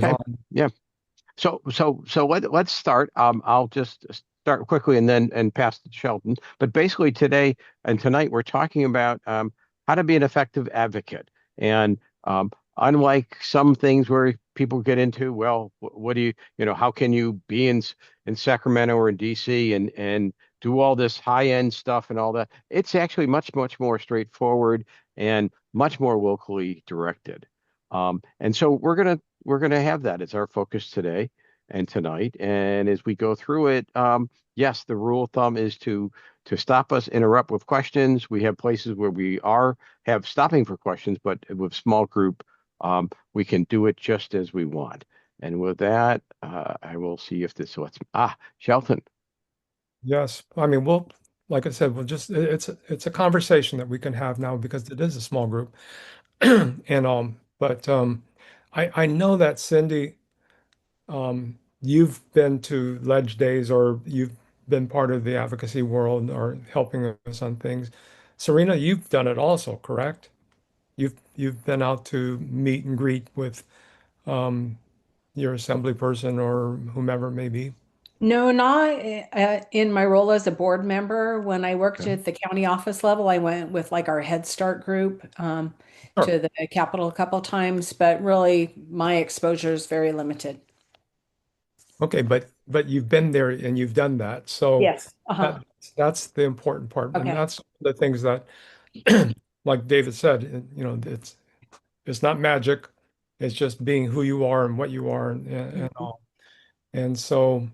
Okay. Yvonne. Yeah. So let's start. I'll just start quickly and then and pass to Sheldon. But basically today and tonight we're talking about how to be an effective advocate. And unlike some things where people get into, well, what do how can you be in Sacramento or in DC and do all this high-end stuff and all that? It's actually much more straightforward and much more locally directed. And so we're gonna have that as our focus today and tonight. And as we go through it, yes, the rule of thumb is to stop us, interrupt with questions. We have places where we are have stopping for questions, but with small group, we can do it just as we want. And with that, I will see if this what's Shelton. Yes, I mean, like I said, it's a conversation that we can have now because it is a small group, and but I know that Cindy, you've been to Ledge Days or you've been part of the advocacy world or helping us on things. Serena, you've done it also, correct? You've been out to meet and greet with um, your assembly person or whomever it may be. No, not in my role as a board member. When I worked Okay. at the county office level, I went with like our Head Start group Sure. to the Capitol a couple times, but really my exposure is very limited. Okay, but you've been there and you've done that. So Yes. Uh-huh. that that's the important part. And Okay. that's the things that like David said, it's not magic. It's just being who you are and what you are and Mhm. all. And so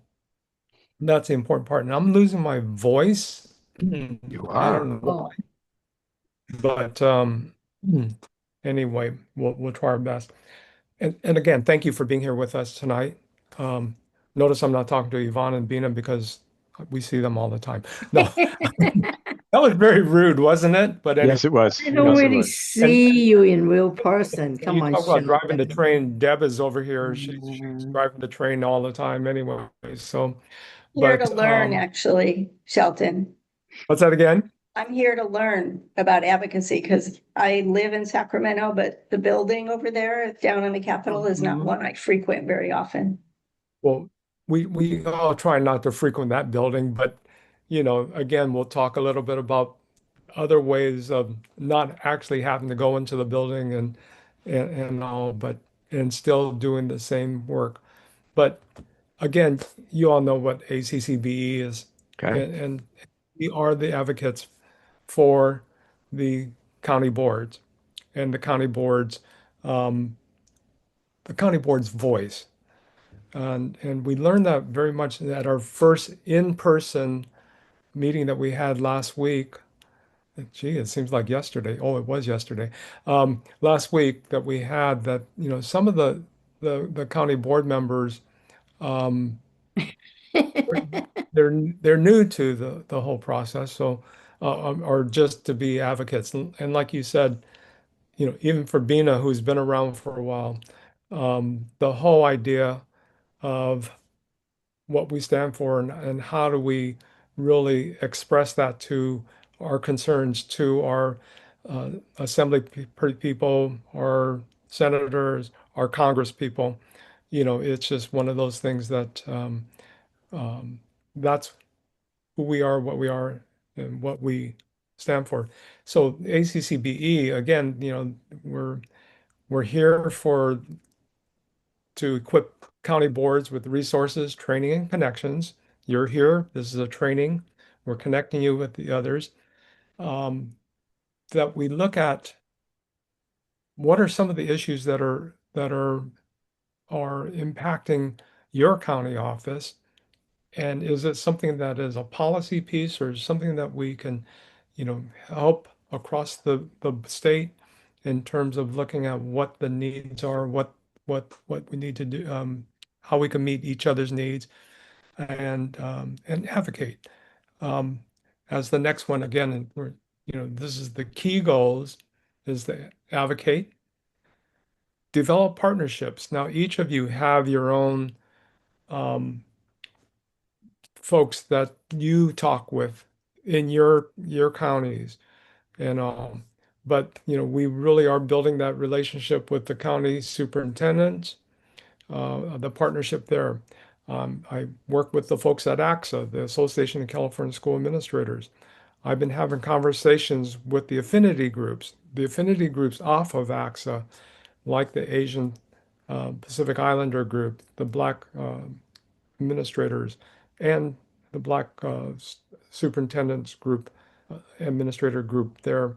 that's the important part. And I'm losing my voice. You I are. don't know Oh. why, but anyway, we'll try our best. And again, thank you for being here with us tonight. Um, Notice I'm not talking to Yvonne and Bina because we see them all the time. No, that was very rude, wasn't it? But anyway, Yes, it was. I don't Yes, it really was. and see you in real person. you Come on, talk about driving the Sheldon. train. Deb is over here. She's driving the train all the time anyway. So, Here to but learn, actually, Shelton. what's that again? I'm here to learn about advocacy because I live in Sacramento, but the building over there down in the Capitol is not Mhm. one I frequent very often. Well, we all try not to frequent that building, but again, we'll talk a little bit about other ways of not actually having to go into the building and all, but and still doing the same work. But again, you all know what ACCBE is, Okay. and we are the advocates for the county boards and um, the county board's voice. And we learned that very much at our first in-person meeting that we had last week. Gee, it seems like yesterday. Oh, it was yesterday. Last week that we had that, some of the county board members, um, they're new to the whole process, so or just to be advocates. And like you said, even for Bina, who's been around for a while, the whole idea of what we stand for and how do we really express that to our concerns to our assembly people, our senators, our congress people. It's just one of those things that um, that's who we are, what we are, and what we stand for. So ACCBE, again, we're here for to equip county boards with resources, training, and connections. You're here. This is a training. We're connecting you with the others. Um, that we look at what are some of the issues that are impacting your county office, and is it something that is a policy piece or something that we can, help across the state in terms of looking at what the needs are, what we need to do, how we can meet each other's needs and advocate. Um, as the next one again, and this is the key goals is to advocate, develop partnerships. Now, each of you have your own um, folks that you talk with in your counties and all. But we really are building that relationship with the county superintendents, the partnership there. I work with the folks at ACSA, the Association of California School Administrators. I've been having conversations with the affinity groups off of ACSA, like the Asian Pacific Islander group, the Black administrators, and the Black superintendents group, administrator group there,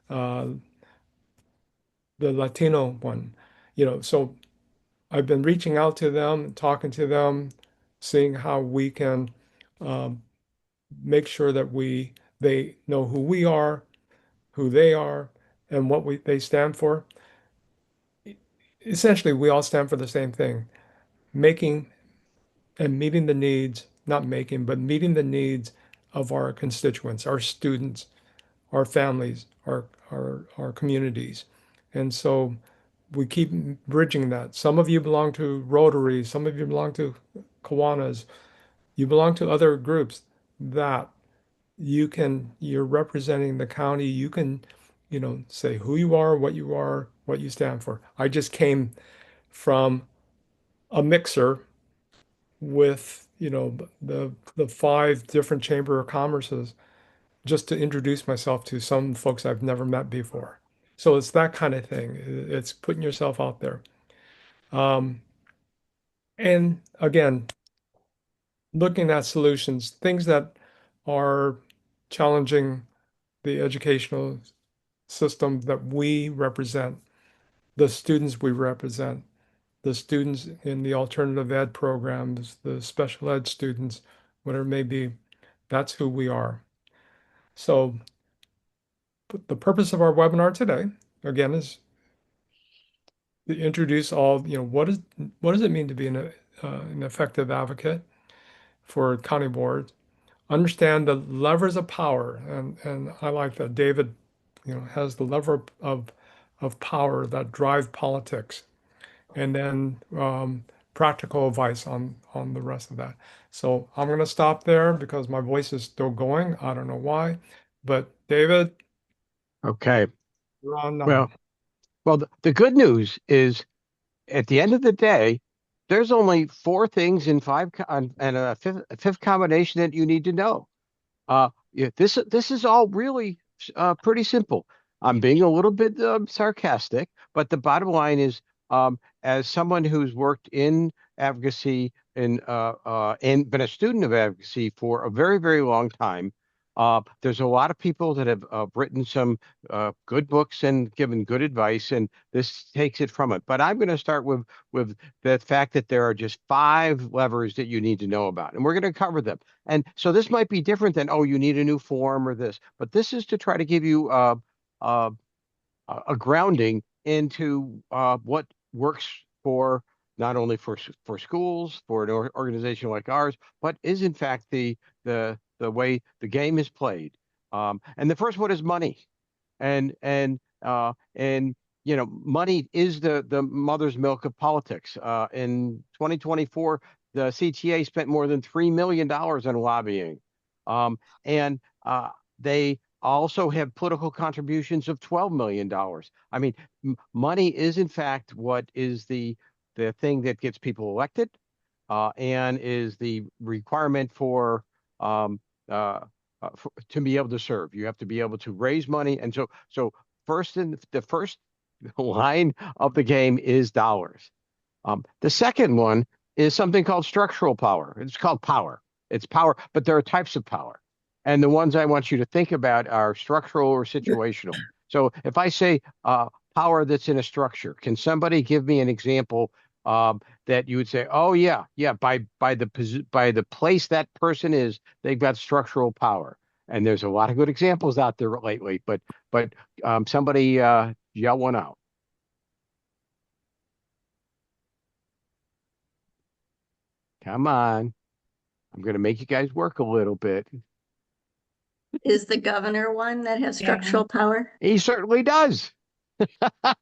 the Latino one. So I've been reaching out to them, talking to them, seeing how we can um, make sure that they know who we are, who they are, and what they stand for. Essentially, we all stand for the same thing, making and meeting the needs, not making, but meeting the needs of our constituents, our students, our families, our communities. And so we keep bridging that. Some of you belong to Rotary, some of you belong to Kiwanis, you belong to other groups that you're representing the county. You can, say who you are, what you stand for. I just came from a mixer with, the 5 different Chamber of Commerces just to introduce myself to some folks I've never met before. So it's that kind of thing. It's putting yourself out there. And again, looking at solutions, things that are challenging the educational system that we represent, the students we represent, the students in the alternative ed programs, the special ed students, whatever it may be, that's who we are. So the purpose of our webinar today, again, is to introduce all, what does it mean to be an effective advocate for county boards? Understand the levers of power, and I like that David, has the lever of power that drive politics, and then practical advice on the rest of that. So I'm going to stop there because my voice is still going. I don't know why, but David, Okay. you're on now. Well, the good news is at the end of the day, there's only 4 things in 5 and a fifth combination that you need to know. Yeah, this is all really pretty simple. I'm being a little bit sarcastic, but the bottom line is, as someone who's worked in advocacy and been a student of advocacy for a very, very long time, there's a lot of people that have written some good books and given good advice, and this takes it from it. But I'm going to start with the fact that there are just 5 levers that you need to know about, and we're going to cover them. And so this might be different than, oh, you need a new form or this, but this is to try to give you a grounding into what works for not only for schools, for an organization like ours, but is in fact the way the game is played. And the first one is money, and money is the mother's milk of politics. In 2024, the CTA spent more than $3 million on lobbying, and they also have political contributions of $12 million. I mean, money is in fact what is the thing that gets people elected, and is the requirement for to be able to serve. You have to be able to raise money, and so the first line of the game is dollars. The second one is something called structural power. It's called power. It's power, but there are types of power. And the ones I want you to think about are structural or situational. So if I say power that's in a structure, can somebody give me an example that you would say, oh yeah, by the place that person is, they've got structural power. And there's a lot of good examples out there lately, but somebody yell one out. Come on. I'm going to make you guys work a little bit. Is the governor one that has structural power? He certainly does.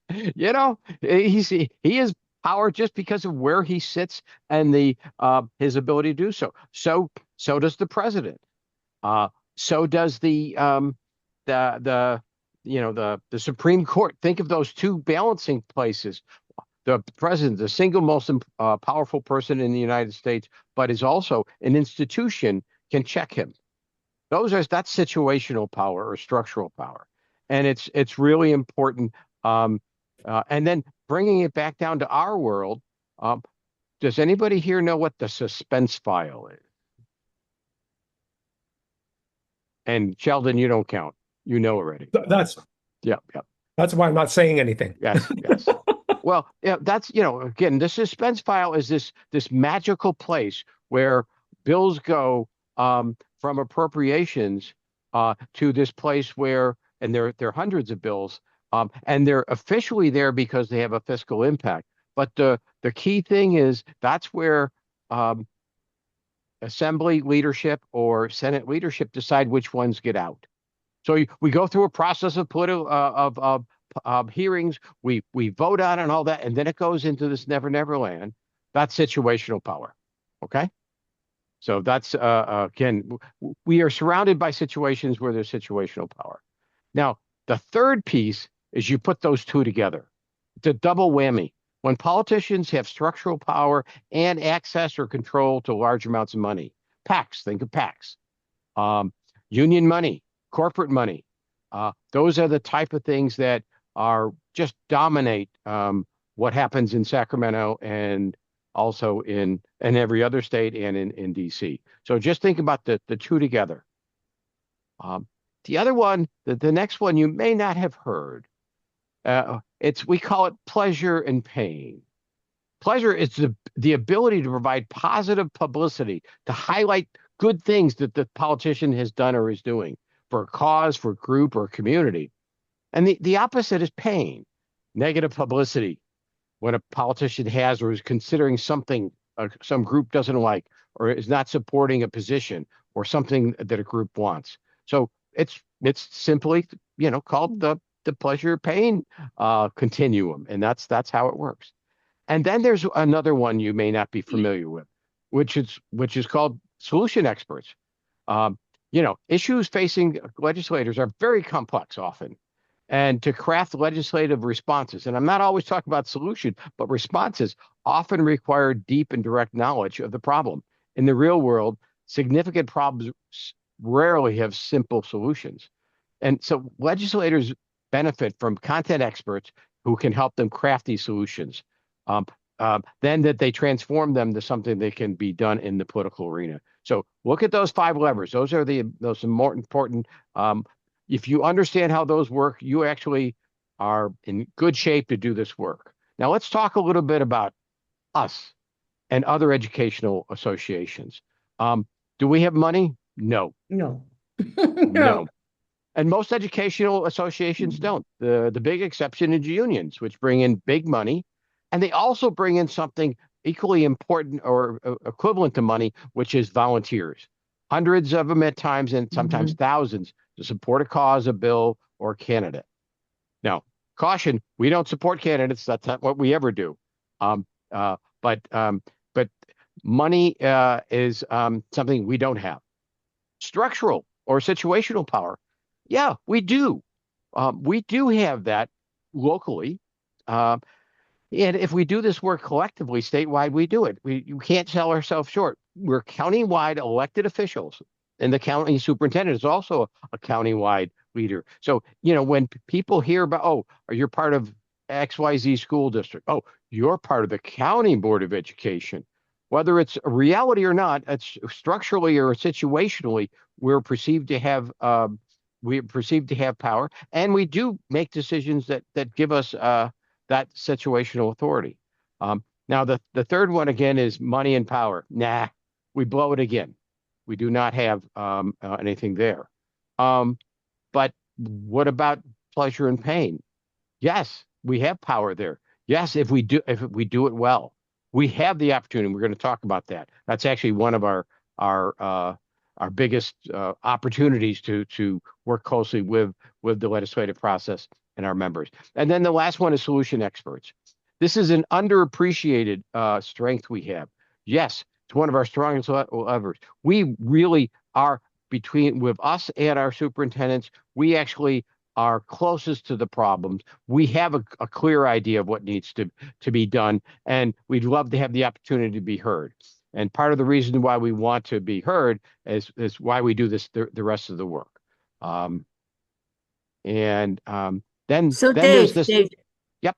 He is power just because of where he sits and his ability to do so. So does the president. So does the Supreme Court. Think of those 2 balancing places. the president, the single most powerful person in the United States, but is also an institution, can check him. That's situational power or structural power, and it's really important. And then bringing it back down to our world, does anybody here know what the suspense file is? And Sheldon, you don't count. You know already. That's Yeah. that's why I'm not saying anything. Yes. Well, yeah, that's, again, the suspense file is this magical place where bills go from appropriations to this place where, and there are hundreds of bills, and they're officially there because they have a fiscal impact. But the key thing is that's where Assembly leadership or Senate leadership decide which ones get out. So we go through a process of political hearings. We vote on it and all that, and then it goes into this never land. That's situational power. Okay. So that's again, we are surrounded by situations where there's situational power. Now, the third piece is you put those two together. It's a double whammy. When politicians have structural power and access or control to large amounts of money, PACs, think of PACs, union money, corporate money, those are the type of things that are just dominate what happens in Sacramento and also in every other state and in DC. So just think about the two together. The other one, the next one you may not have heard. We call it pleasure and pain. Pleasure is the ability to provide positive publicity, to highlight good things that the politician has done or is doing for a cause, for a group, or a community. And the opposite is pain, negative publicity, when a politician has or is considering something some group doesn't like, or is not supporting a position or something that a group wants. So it's simply, called the pleasure pain continuum, and that's how it works. And then there's another one you may not be familiar with, which is called solution experts. Issues facing legislators are very complex often, and to craft legislative responses, and I'm not always talking about solution, but responses often require deep and direct knowledge of the problem. In the real world, significant problems rarely have simple solutions. And so legislators benefit from content experts who can help them craft these solutions. Then that they transform them to something that can be done in the political arena. So look at those 5 levers. Those are those more important. If you understand how those work, you actually are in good shape to do this work. Now let's talk a little bit about us and other educational associations. Do we have money? No. No. No. And most educational associations don't. The big exception is unions, which bring in big money. And they also bring in something equally important or equivalent to money, which is volunteers. Hundreds of them at times, and sometimes thousands, to support a cause, a bill, or a candidate. Now, caution, we don't support candidates. That's not what we ever do. But money is something we don't have. Structural or situational power. Yeah, we do. We do have that locally. And if we do this work collectively, statewide, we do it. You can't sell ourselves short. We're county-wide elected officials, and the county superintendent is also a county-wide leader. So, when people hear about, you're part of XYZ school district. Oh, you're part of the county board of education. Whether it's a reality or not, it's structurally or situationally, we're perceived to have power, and we do make decisions that give us that situational authority. Now, the third one again is money and power. Nah, we blow it again. We do not have anything there. But what about pleasure and pain? Yes, we have power there. Yes, if we do it well, we have the opportunity. We're going to talk about that. That's actually one of our biggest opportunities to work closely with the legislative process and our members. And then the last one is solution experts. This is an underappreciated strength we have. Yes, it's one of our strongest levers. We really are with us and our superintendents, we actually are closest to the problems. We have a clear idea of what needs to be done, and we'd love to have the opportunity to be heard. And part of the reason why we want to be heard is why we do this the rest of the work. Um, and then So there's Dave, this. Dave, Yep.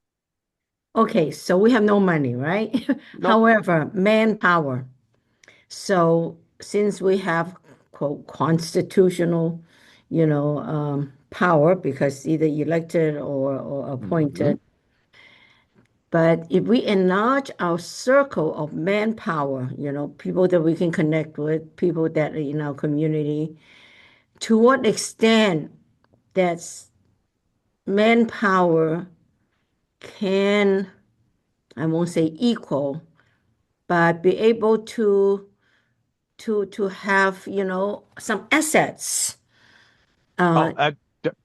okay, so we have no money, right? Nope. However, manpower. So since we have quote constitutional, power because either elected or appointed, but if we enlarge our circle of manpower, people that we can connect with, people that are in our community, to what extent that's manpower can, I won't say equal, but be able to have, some assets. Oh,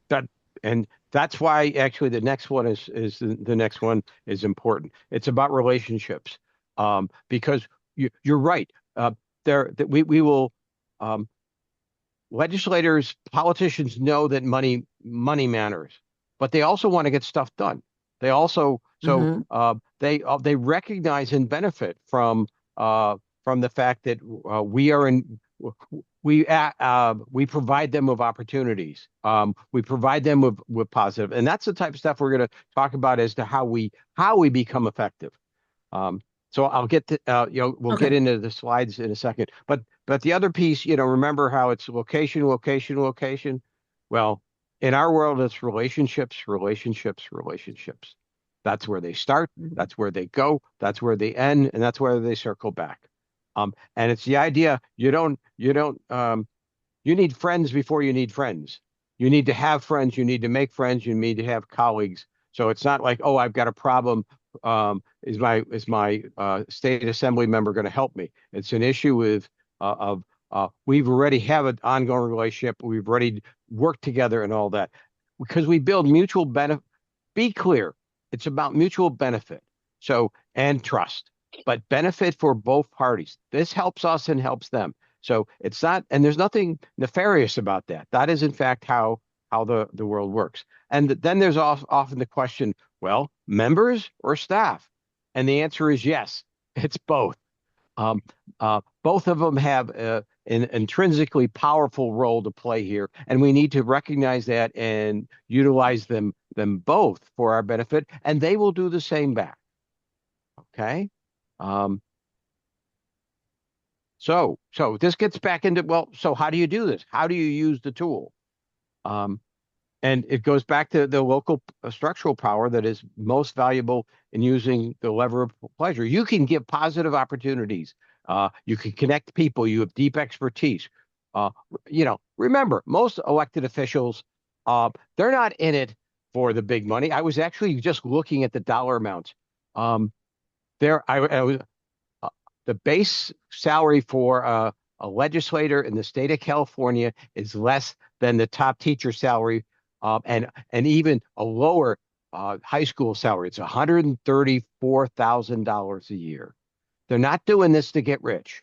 that and that's why actually the next one is the next one is important. It's about relationships, because you're right. There that we will um, legislators, politicians know that money matters, but they also want to get stuff done. They also Mhm. they recognize and benefit from the fact that we are in we provide them with opportunities. We provide them with positive, and that's the type of stuff we're going to talk about as to how we become effective. Um, so I'll get to we'll get Okay. into the slides in a second. But the other piece, remember how it's location, location, location. Well, in our world, it's relationships, relationships, relationships. That's where they start. That's where they go. That's where they end, and that's where they circle back. And it's the idea you need friends before you need friends. You need to have friends. You need to make friends. You need to have colleagues. So it's not like, oh, I've got a problem. Is my state assembly member going to help me? It's an issue of we've already have an ongoing relationship. We've already worked together and all that because we build mutual benefit. Be clear, it's about mutual benefit. So and trust, but benefit for both parties. This helps us and helps them. So it's not, and there's nothing nefarious about that. That is, in fact, how the world works. And then there's often the question, well, members or staff? And the answer is yes, it's both. Um, both of them have an intrinsically powerful role to play here, and we need to recognize that and utilize them both for our benefit, and they will do the same back. Okay. Um, so this gets back into, well, so how do you do this? How do you use the tool? Um, and it goes back to the local structural power that is most valuable in using the lever of pleasure. You can give positive opportunities. You can connect people. You have deep expertise. Uh, remember, most elected officials, they're not in it for the big money. I was actually just looking at the dollar amounts. I was the base salary for a legislator in the state of California is less than the top teacher salary, and even a lower high school salary. It's $134,000 a year. They're not doing this to get rich.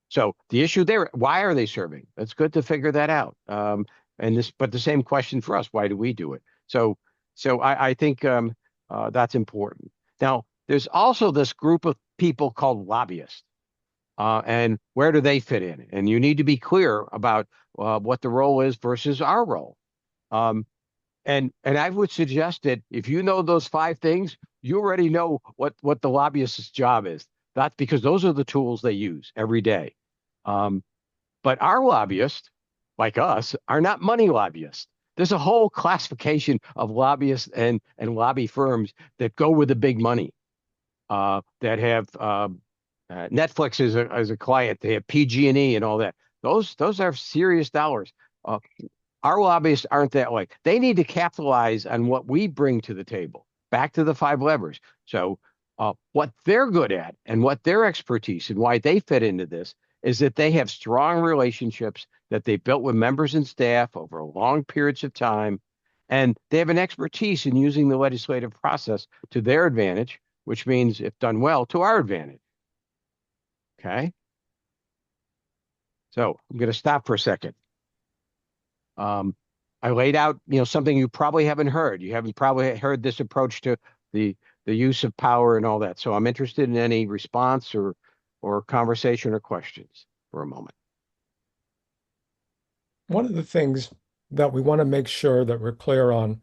So the issue there, why are they serving? It's good to figure that out. But the same question for us: why do we do it? So I think that's important. Now, there's also this group of people called lobbyists. And where do they fit in? And you need to be clear about what the role is versus our role. And I would suggest that if you know those 5 things, you already know what the lobbyist's job is. That's because those are the tools they use every day. But our lobbyists, like us, are not money lobbyists. There's a whole classification of lobbyists and lobby firms that go with the big money, that have Netflix as a client. They have PG&E and all that. Those are serious dollars. Our lobbyists aren't that way. They need to capitalize on what we bring to the table. Back to the 5 levers. So what they're good at and what their expertise and why they fit into this is that they have strong relationships that they built with members and staff over long periods of time. And they have an expertise in using the legislative process to their advantage, which means, if done well, to our advantage. Okay. So I'm going to stop for a second. I laid out, something you probably haven't heard. You haven't probably heard this approach to the the use of power and all that. So I'm interested in any response or conversation or questions for a moment. One of the things that we want to make sure that we're clear on,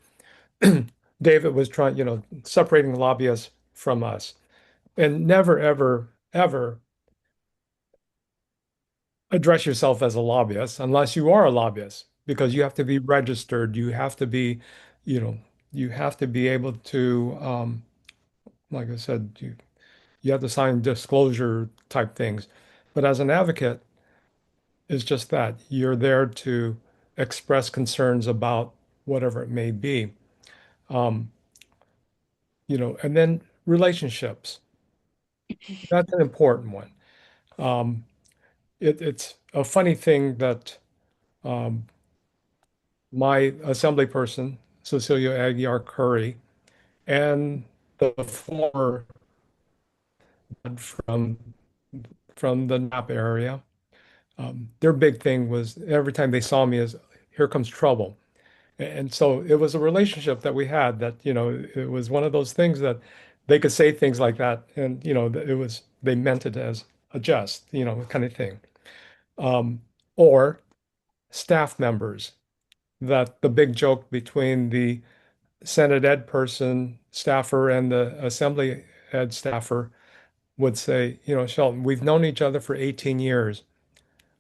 David was trying, separating lobbyists from us. And never, ever, ever address yourself as a lobbyist unless you are a lobbyist, because you have to be registered. You have to be, you know, you have to be able to, like I said, you have to sign disclosure type things. But as an advocate, it's just that you're there to express concerns about whatever it may be. Um, and then relationships. That's an important one. Um, it's a funny thing that um, my assembly person, Cecilia Aguiar Curry, and the former from the Napa area, their big thing was every time they saw me is here comes trouble. And so it was a relationship that we had that, it was one of those things that they could say things like that. And, they meant it as a jest, kind of thing. Or staff members, that the big joke between the Senate Ed person, staffer, and the Assembly Ed staffer would say, Shelton, we've known each other for 18 years.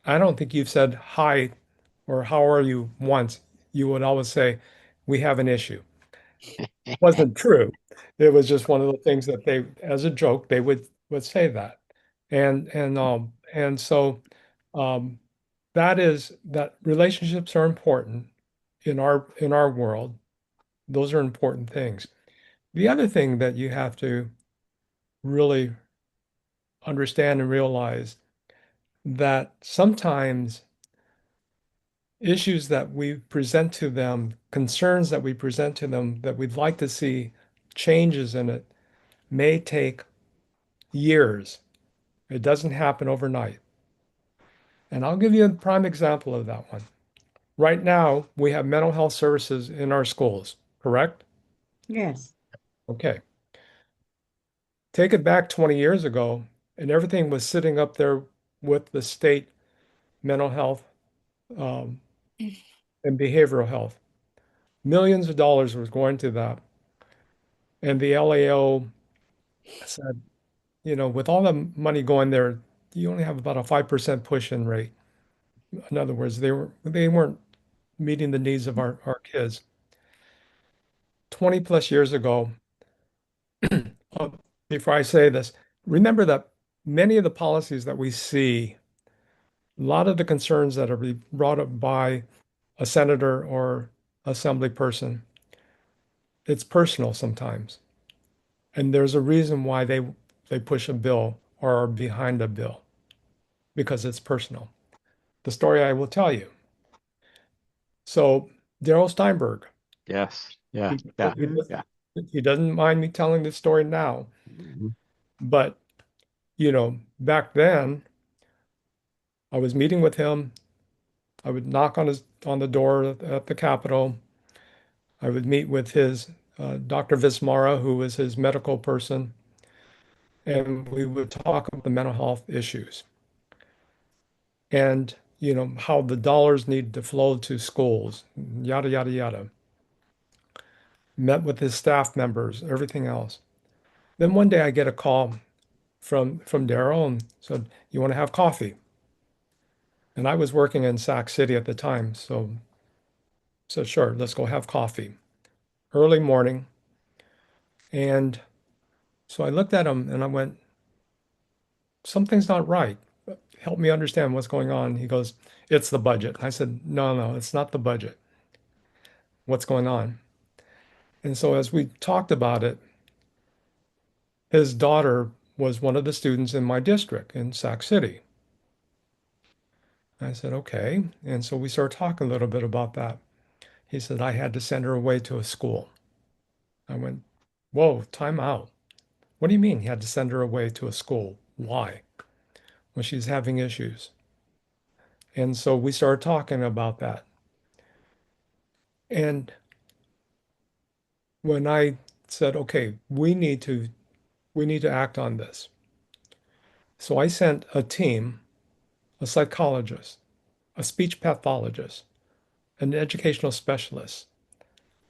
I don't think you've said hi or how are you once. You would always say, we have an issue. It wasn't true. It was just one of the things that they, as a joke, they would say that. And so um, that relationships are important in our world. Those are important things. The other thing that you have to really understand and realize that sometimes issues that we present to them, concerns that we present to them that we'd like to see changes in it may take years. It doesn't happen overnight. And I'll give you a prime example of that one. Right now, we have mental health services in our schools, correct? Yes. Okay. Take it back 20 years ago, and everything was sitting up there with the state mental health um, and behavioral health. Millions of dollars was going to that. And the LAO said, with all the money going there, you only have about a 5% push-in rate. In other words, they weren't meeting the needs of our kids. 20 plus years ago, uh, before I say this, remember that many of the policies that we see, a lot of the concerns that are brought up by a senator or assembly person, it's personal sometimes. And there's a reason why they push a bill or are behind a bill, because it's personal. The story I will tell you. So Darrell Steinberg, Yes. Yeah. he, Yeah. he, Yeah. he doesn't mind me telling this story now, Mhm. but back then I was meeting with him. I would knock on the door at the Capitol. I would meet with his Dr. Vismara, who was his medical person, and we would talk about the mental health issues and how the dollars need to flow to schools, yada yada yada. Met with his staff members, everything else. Then one day I get a call from Darrell and said, "You want to have coffee?" And I was working in Sac City at the time, so said, "Sure, let's go have coffee." Early morning, and so I looked at him and I went, "Something's not right. Help me understand what's going on." He goes, "It's the budget." I said, "No, no, it's not the budget. What's going on?" And so as we talked about it, his daughter was one of the students in my district in Sac City. I said, "Okay." And so we started talking a little bit about that. He said, "I had to send her away to a school." I went, "Whoa, time out. What do you mean he had to send her away to a school? Why?" Well, she's having issues. And so we started talking about that. And when I said, okay, we need to act on this. So I sent a team, a psychologist, a speech pathologist, an educational specialist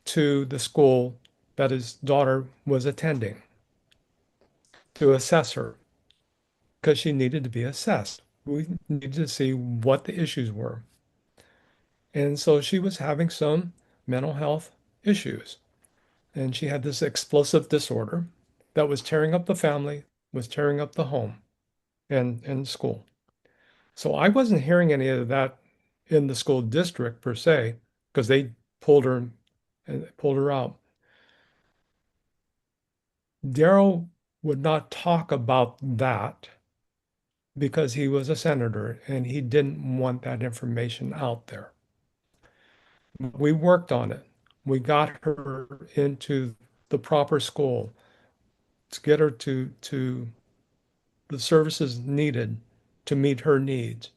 to the school that his daughter was attending to assess her because she needed to be assessed. We needed to see what the issues were. And so she was having some mental health issues. And she had this explosive disorder that was tearing up the family, was tearing up the home and school. So I wasn't hearing any of that in the school district per se, because they pulled her and pulled her out. Daryl would not talk about that because he was a senator and he didn't want that information out there. We worked on it. We got her into the proper school to get her to the services needed to meet her needs.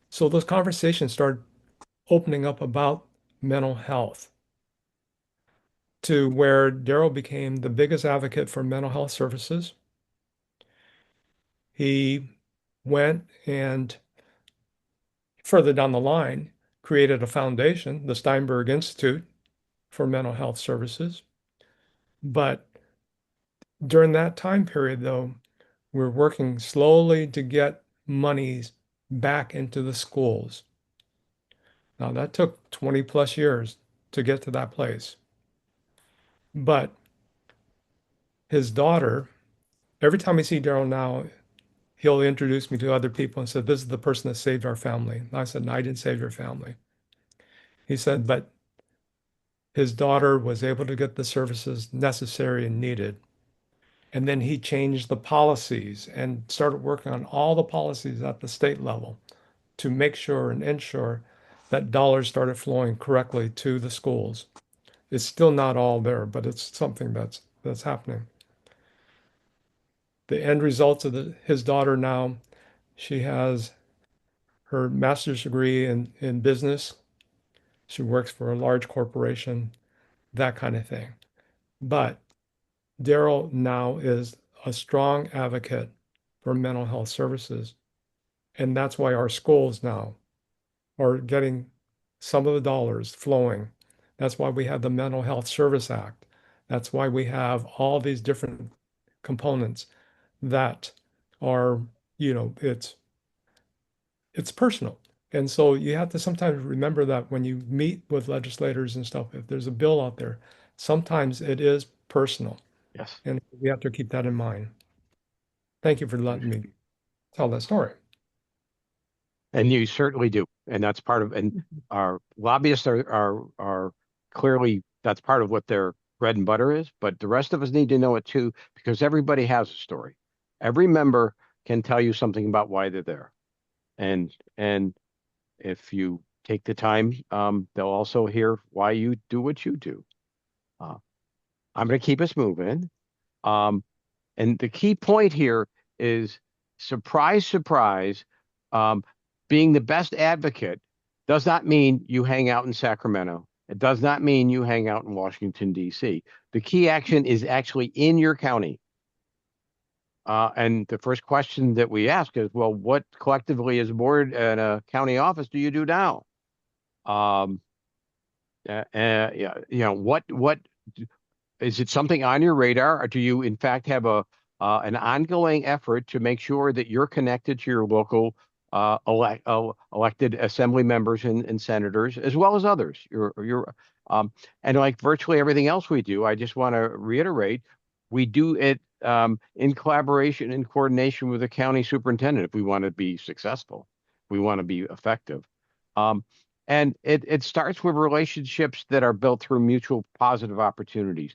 So those conversations started opening up about mental health to where Daryl became the biggest advocate for mental health services. He went and further down the line created a foundation, the Steinberg Institute for Mental Health Services. But during that time period, though, we're working slowly to get monies back into the schools. Now, that took 20 plus years to get to that place. But his daughter, every time I see Daryl now, he'll introduce me to other people and said, "This is the person that saved our family." And I said, "No, I didn't save your family." He said, "But his daughter was able to get the services necessary and needed." And then he changed the policies and started working on all the policies at the state level to make sure and ensure that dollars started flowing correctly to the schools. It's still not all there, but it's something that's happening. The end results of his daughter now, she has her master's degree in business. She works for a large corporation, that kind of thing. But Daryl now is a strong advocate for mental health services. And that's why our schools now are getting some of the dollars flowing. That's why we have the Mental Health Service Act. That's why we have all these different components that are, it's personal. And so you have to sometimes remember that when you meet with legislators and stuff, if there's a bill out there, sometimes it is personal. Yes. And we have to keep that in mind. Thank you for letting me tell that story. And you certainly do. And that's part of, and our lobbyists are clearly, that's part of what their bread and butter is. But the rest of us need to know it too, because everybody has a story. Every member can tell you something about why they're there. And if you take the time, they'll also hear why you do what you do. I'm going to keep us moving. And the key point here is surprise, surprise. Being the best advocate does not mean you hang out in Sacramento. It does not mean you hang out in Washington, D.C. The key action is actually in your county. And the first question that we ask is, well, what collectively as a board and a county office do you do now? Yeah, what is it something on your radar, or do you in fact have an ongoing effort to make sure that you're connected to your local elected assembly members and senators, as well as others? And like virtually everything else we do, I just want to reiterate, we do it in collaboration and coordination with the county superintendent if we want to be successful, we want to be effective. And it starts with relationships that are built through mutual positive opportunities.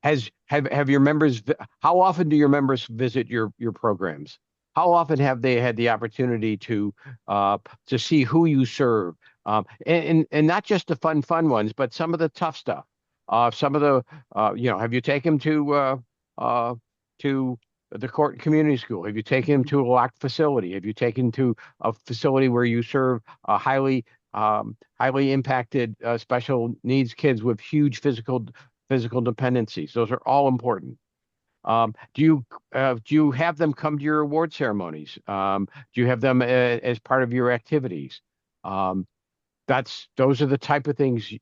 Have your members, how often do your members visit your programs? How often have they had the opportunity to see who you serve? And not just the fun ones, but some of the tough stuff. Some of the, have you taken them to the Court Community School? Have you taken them to a locked facility? Have you taken to a facility where you serve highly highly impacted special needs kids with huge physical dependencies. Those are all important. Do you have them come to your award ceremonies? Do you have them as part of your activities? Um, those are the type of things,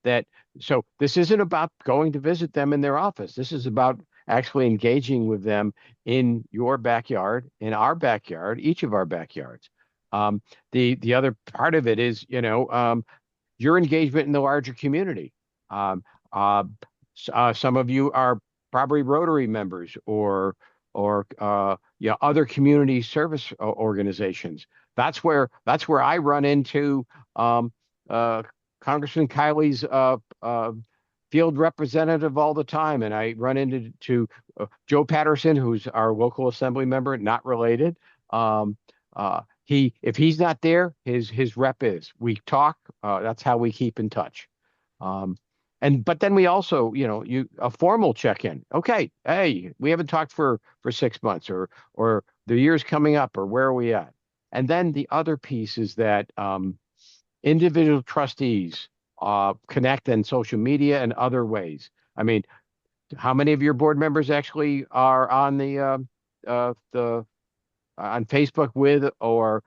that, so this isn't about going to visit them in their office. This is about actually engaging with them in your backyard, in our backyard, each of our backyards. The other part of it is, your engagement in the larger community. Um, uh, some of you are probably Rotary members or other community service organizations. That's where I run into um, Congressman Kiley's field representative all the time, and I run into Joe Patterson, who's our local assembly member, not related. Um, if he's not there, his rep is. We talk. That's how we keep in touch. Um, but then we also, a formal check-in. Okay, hey, we haven't talked for 6 months, or the year's coming up, or where are we at? And then the other piece is that individual trustees connect in social media and other ways. I mean, how many of your board members actually are on on Facebook with or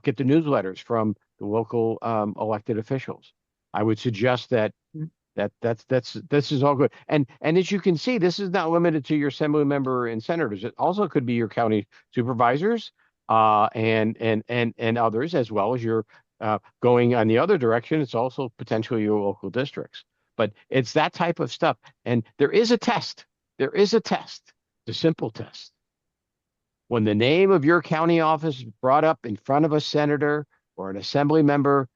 get the newsletters from the local elected officials? I would suggest that this is all good. And as you can see, this is not limited to your assembly member and senators. It also could be your county supervisors and others, as well as your going on the other direction. It's also potentially your local districts. But it's that type of stuff. And there is a test. There is a test. It's a simple test. When the name of your county office is brought up in front of a senator or an assembly member,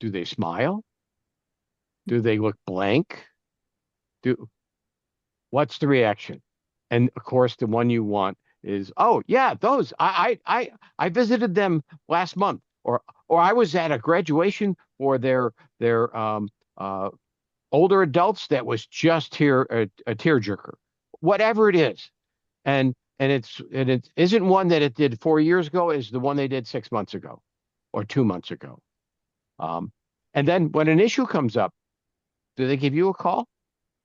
do they smile? Do they look blank? What's the reaction? And of course, the one you want is, oh yeah, those I visited them last month, or I was at a graduation for their older adults that was just here a tearjerker, whatever it is, and it isn't one that it did 4 years ago, is the one they did 6 months ago or 2 months ago. And then when an issue comes up, do they give you a call?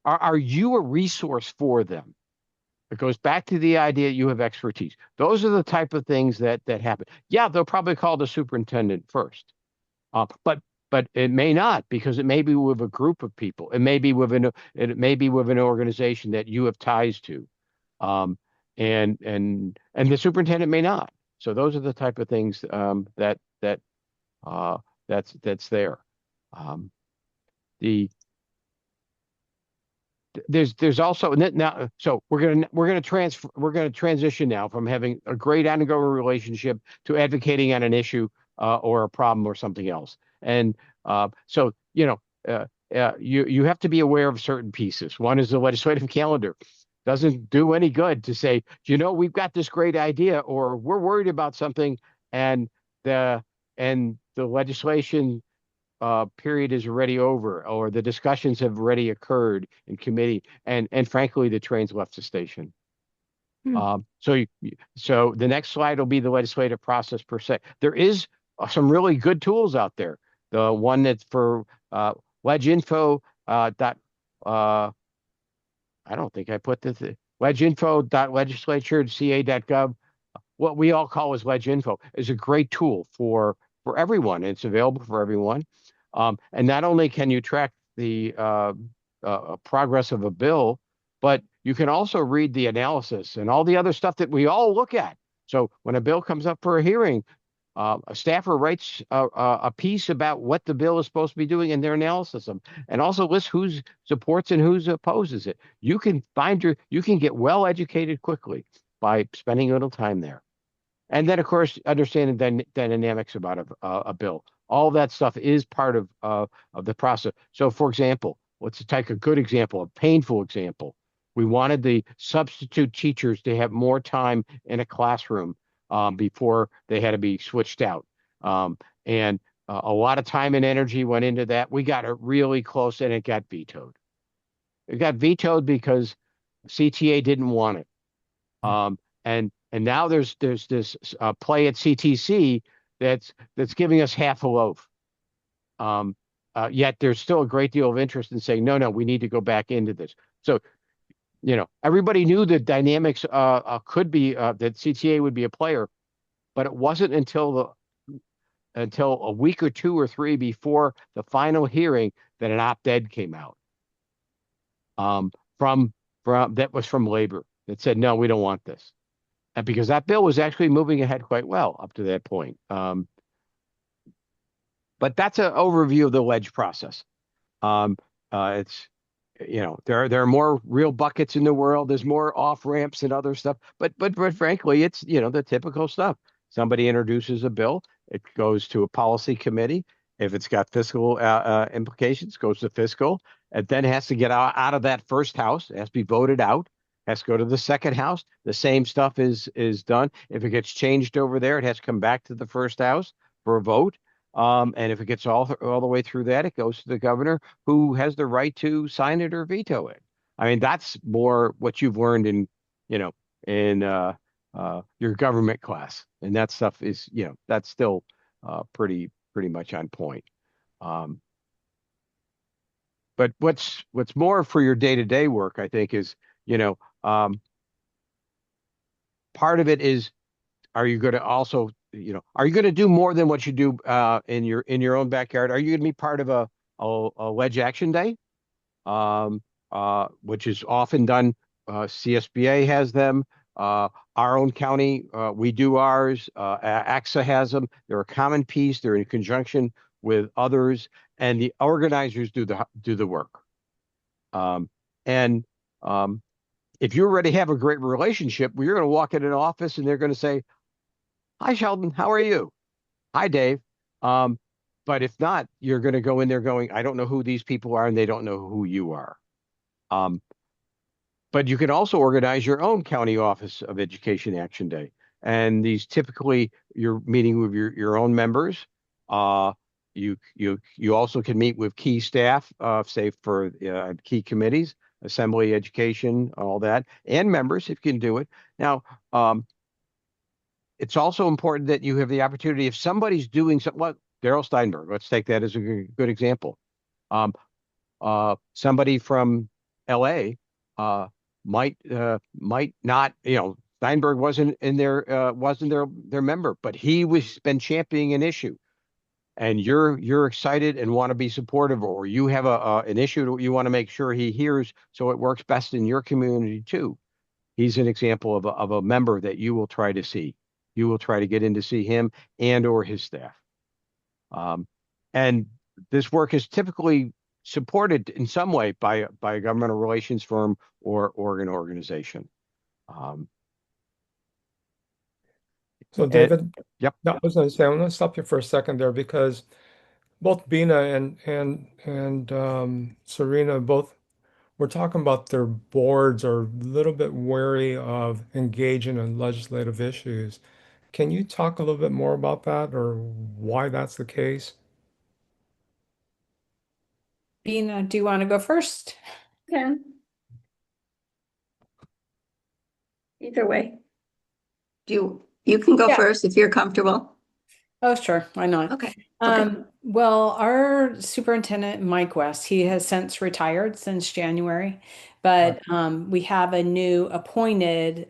Are you a resource for them? It goes back to the idea you have expertise. Those are the type of things that happen. Yeah, they'll probably call the superintendent first, but it may not, because it may be with a group of people. It may be with an organization that you have ties to, and the superintendent may not. So those are the type of things that's there. There's also now, so we're gonna transition now from having a great ongoing relationship to advocating on an issue or a problem or something else. And so you have to be aware of certain pieces. One is the legislative calendar. Doesn't do any good to say, we've got this great idea, or we're worried about something, and the legislation period is already over, or the discussions have already occurred in committee, and frankly, the train's left the station. So the next slide will be the legislative process per se. There is some really good tools out there. The one that's for leginfo. I don't think I put this leginfo.legislature.ca.gov. What we all call as leginfo is a great tool for everyone. It's available for everyone. And not only can you track the progress of a bill, but you can also read the analysis and all the other stuff that we all look at. So when a bill comes up for a hearing, a staffer writes a piece about what the bill is supposed to be doing in their analysis, and also lists who supports and who opposes it. You can get well educated quickly by spending a little time there. And then, of course, understanding the dynamics about a bill. All that stuff is part of the process. So, for example, let's take a good example, a painful example. We wanted the substitute teachers to have more time in a classroom before they had to be switched out. And a lot of time and energy went into that. We got it really close, and it got vetoed. It got vetoed because CTA didn't want it. And now there's this play at CTC that's giving us half a loaf. Yet there's still a great deal of interest in saying, no, we need to go back into this. So, everybody knew the dynamics could be that CTA would be a player, but it wasn't until a week or two or three before the final hearing that an op-ed came out from that was from labor that said, no, we don't want this. And because that bill was actually moving ahead quite well up to that point. But that's an overview of the ledge process. It's, there are more real buckets in the world. There's more off ramps and other stuff. But frankly, it's, the typical stuff. Somebody introduces a bill. It goes to a policy committee. If it's got fiscal implications, goes to fiscal. It then has to get out of that first house. It has to be voted out. Has to go to the second house. The same stuff is done. If it gets changed over there, it has to come back to the first house for a vote. And if it gets all the way through that, it goes to the governor, who has the right to sign it or veto it. I mean, that's more what you've learned in your government class, and that stuff is, that's still pretty much on point. But what's more for your day-to-day work, I think, is, part of it is, are you going to also, are you going to do more than what you do in your own backyard? Are you going to be part of a ledge action day, which is often done? CSBA has them. Our own county, we do ours. AXA has them. They're a common piece. They're in conjunction with others, and the organizers do the work. If you already have a great relationship, well, you're going to walk in an office and they're going to say, "Hi, Sheldon, how are you? Hi, Dave." But if not, you're going to go in there going, "I don't know who these people are, and they don't know who you are." But you can also organize your own county office of education action day. And these typically you're meeting with your own members. You also can meet with key staff, say for key committees, assembly, education, all that, and members if you can do it. Now, it's also important that you have the opportunity, if somebody's doing something, like Darrell Steinberg, let's take that as a good example. Somebody from LA might not, Steinberg wasn't their member, but he was been championing an issue, and you're excited and want to be supportive, or you have an issue that you want to make sure he hears, so it works best in your community too. He's an example of a member that you will try to see. You will try to get in to see him and or his staff. And this work is typically supported in some way by a governmental relations firm or an organization. So David, yep. I was going to say, I'm going to stop you for a second there, because both Bina and Serena both were talking about their boards are a little bit wary of engaging in legislative issues. Can you talk a little bit more about that, or why that's the case? Bina, do you want to go first? Yeah. Either way. You can go Yeah. first if you're comfortable. Oh, sure. Why not? Okay. Well, our superintendent, Mike West, he has since retired since January, but we have a new appointed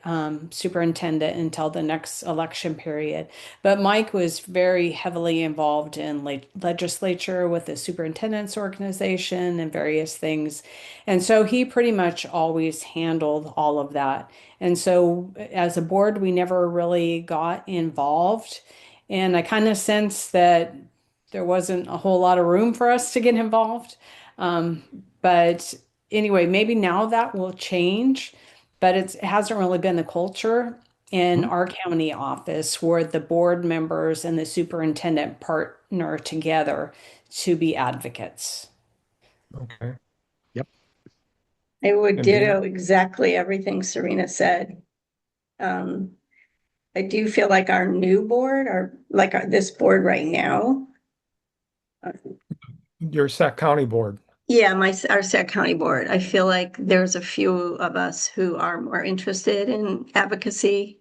superintendent until the next election period. But Mike was very heavily involved in legislature with the superintendent's organization and various things. And so he pretty much always handled all of that. And so as a board, we never really got involved. And I kind of sensed that there wasn't a whole lot of room for us to get involved. But anyway, maybe now that will change, but it hasn't really been the culture in our county office where the board members and the superintendent partner together to be advocates. Okay. Yep. I would And ditto exactly everything Serena said. I do feel like our new board, this board right now. Your Sac County board. Yeah, our Sac County board. I feel like there's a few of us who are more interested in advocacy,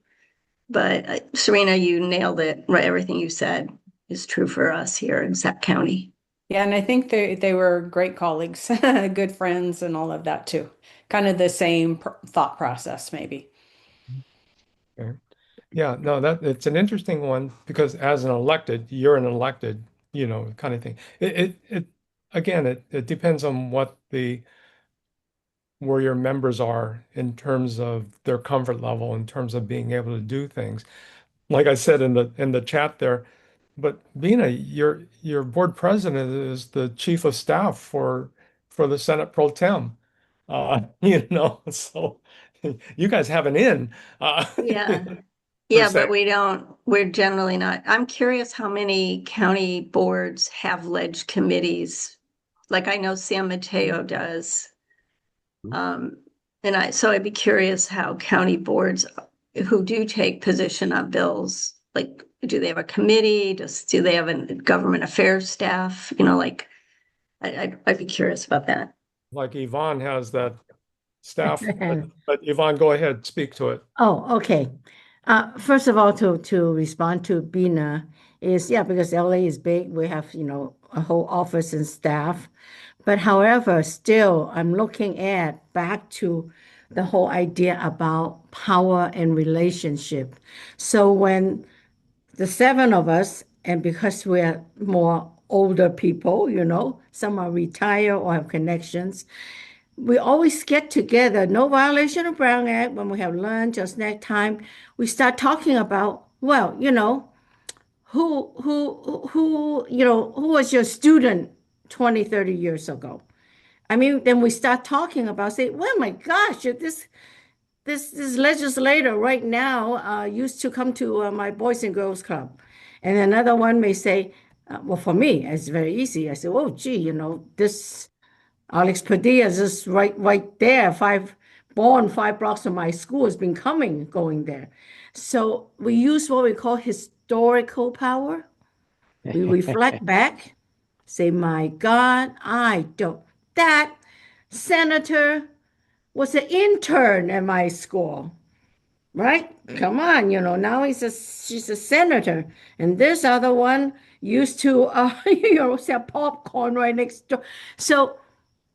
but Serena, you nailed it, right? Everything you said. is true for us here in Sac County. Yeah, and I think they were great colleagues, good friends, and all of that too. Kind of the same thought process, maybe. Okay. Yeah, no, that it's an interesting one because as an elected, you're an elected, kind of thing. It again, it depends on where your members are in terms of their comfort level, in terms of being able to do things. Like I said in the chat there, but Bina, your board president is the chief of staff for the Senate Pro Tem. So you guys have an in, Yeah. per Yeah, se. but we're generally not. I'm curious how many county boards have ledge committees. Like I know San Mateo does. Um, so I'd be curious how county boards who do take position on bills, like, do they have a committee? Do they have a government affairs staff? I'd be curious about that. Like Yvonne has that staff, but Yvonne, go ahead, speak to it. Oh, okay. First of all, to respond to Bina is, yeah, because LA is big, we have, a whole office and staff. But however, still, I'm looking at back to the whole idea about power and relationship. So when the seven of us, and because we're more older people, some are retired or have connections, we always get together, no violation of Brown Act, when we have lunch or snack time. We start talking about, well, who was your student 20, 30 years ago? I mean, then we start talking about, say, well, my gosh, this legislator right now used to come to my Boys and Girls Club. And another one may say, well, for me, it's very easy. I say, oh, gee, this Alex Padilla is just right there, 5 blocks from my school, has been going there. So we use what we call historical power. We reflect back, say, my God, that senator was an intern at my school, right? Come on, now she's a senator. And this other one used to, sell popcorn right next door. So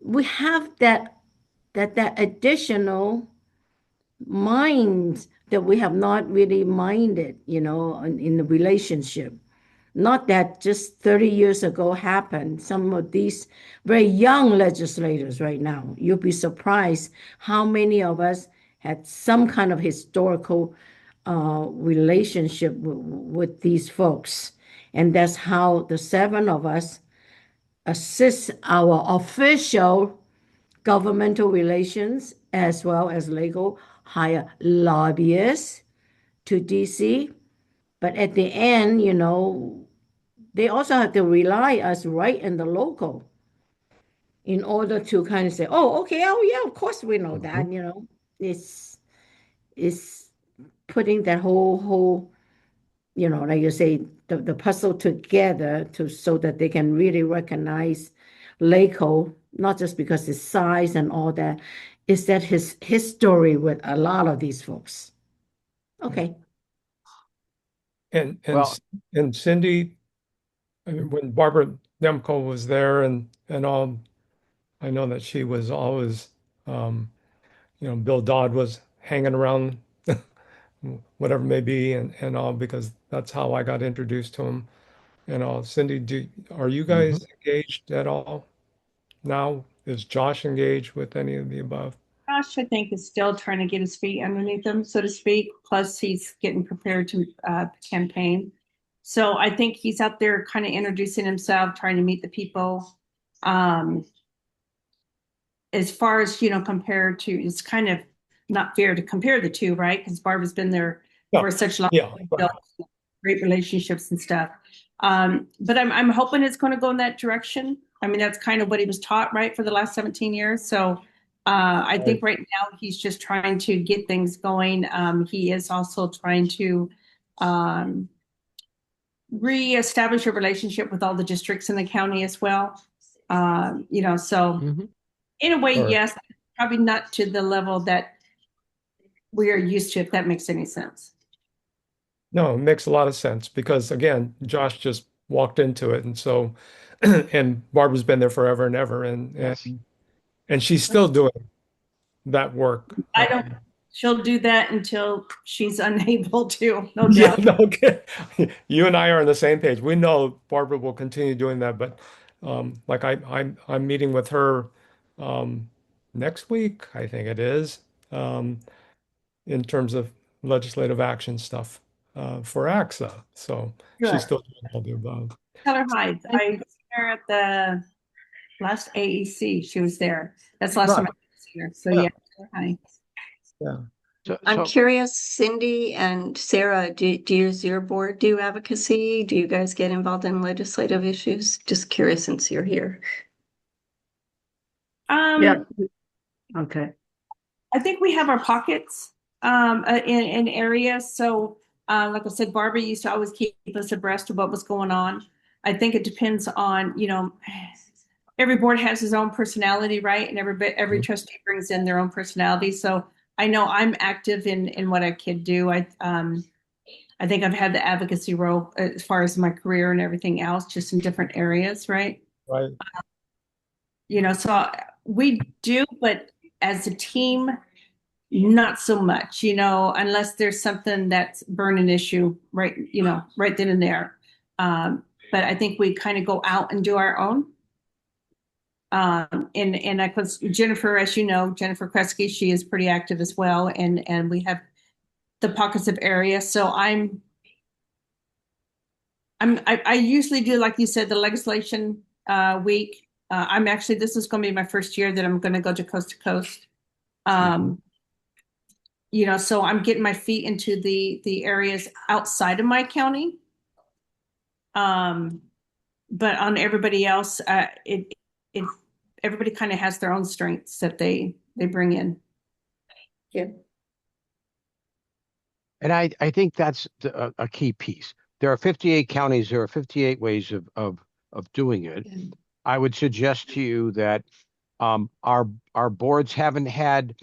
we have that additional mind that we have not really minded, in the relationship. Not that just 30 years ago happened. Some of these very young legislators right now, you'll be surprised how many of us had some kind of historical relationship with these folks. And that's how the seven of us assist our official governmental relations as well as legal hire lobbyists to DC. But at the end, they also have to rely us right in the local in order to kind of say, oh, okay, oh yeah, of course we know that, it's putting that whole, like you say, the puzzle together so that they can really recognize LACO, not just because his size and all that, is that his history with a lot of these folks. Okay. And Well, Cindy, I mean, when Barbara Demko was there and all, I know that she was always, Bill Dodd was hanging around, whatever it may be, and all, because that's how I got introduced to him and all. Cindy, are you guys engaged at all now? Is Josh engaged with any of the above? Josh, I think, is still trying to get his feet underneath him, so to speak. Plus, he's getting prepared to campaign. So I think he's out there kind of introducing himself, trying to meet the people. As far as, compared to, it's kind of not fair to compare the two, right? Because Barbara's been there for such long, built great relationships and stuff. But I'm hoping it's going to go in that direction. I mean, that's kind of what he was taught, right, for the last 17 years. So I think right now he's just trying to get things going. He is also trying to reestablish a relationship with all the districts in the county as well. So in a way, yes, probably not to the level that we are used to, if that makes any sense. No, it makes a lot of sense because, again, Josh just walked into it. And so, and Barbara's been there forever and ever, Yes. and she's still doing that work. I don't, she'll do that until she's unable to, no Yeah, doubt. no, okay. You and I are on the same page. We know Barbara will continue doing that, but like I'm meeting with her um, next week, I think it is, um, in terms of legislative action stuff for AXA. So she's Good. still doing all the above. Tell her hi. I was there at the last AEC. She was there. That's the last time I was here. So yeah, tell her hi. Yeah. I'm curious, Cindy and Sarah, does your board do advocacy? Do you guys get involved in legislative issues? Just curious since you're here. Yeah. Okay. I think we have our pockets in areas. So like I said, Barbara used to always keep us abreast of what was going on. I think it depends on, every board has its own personality, right? And every trustee brings in their own personality. So I know I'm active in what I could do. I think I've had the advocacy role as far as my career and everything else, just in different areas, right? Right. So we do, but as a team, not so much, unless there's something that's burning issue right then and there. But I think we kind of go out and do our own. And I cause Jennifer, as you know, Jennifer Kresge, she is pretty active as well. And we have the pockets of area. So I usually do, like you said, the legislation week. This is going to be my first year that I'm going to go to coast. So I'm getting my feet into the areas outside of my county. But on everybody else, everybody kind of has their own strengths that they bring in. Yeah. And I think that's a key piece. There are 58 counties. There are 58 ways of doing it. Yeah. I would suggest to you that our boards haven't had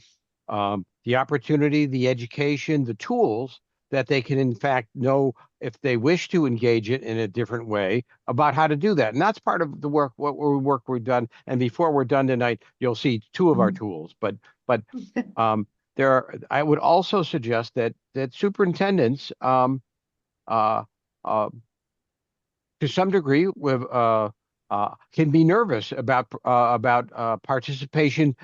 the opportunity, the education, the tools that they can in fact know if they wish to engage it in a different way about how to do that. And that's part of the work we've done. And before we're done tonight, you'll see two of our tools. But I would also suggest that superintendents to some degree can be nervous about participation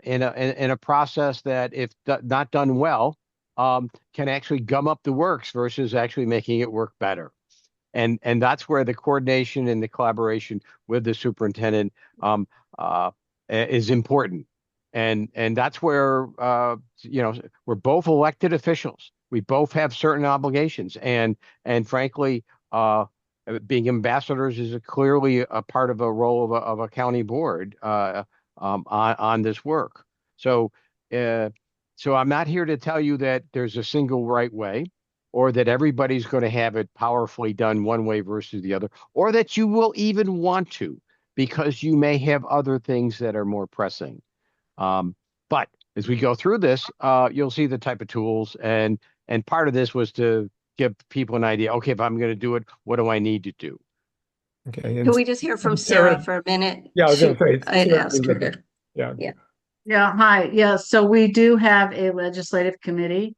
in a process that, if not done well, can actually gum up the works versus actually making it work better. And that's where the coordination and the collaboration with the superintendent is important. And that's where we're both elected officials. We both have certain obligations, and frankly, being ambassadors is clearly a part of a role of a county board on this work. So I'm not here to tell you that there's a single right way, or that everybody's going to have it powerfully done one way versus the other, or that you will even want to, because you may have other things that are more pressing. But as we go through this, you'll see the type of tools, and part of this was to give people an idea. Okay, if I'm going to do it, what do I need to do? Okay. Can we just hear from Sarah for a minute? Yeah, I was going to say. I'd ask her to. Yeah. Yeah, hi. Yeah, so we do have a legislative committee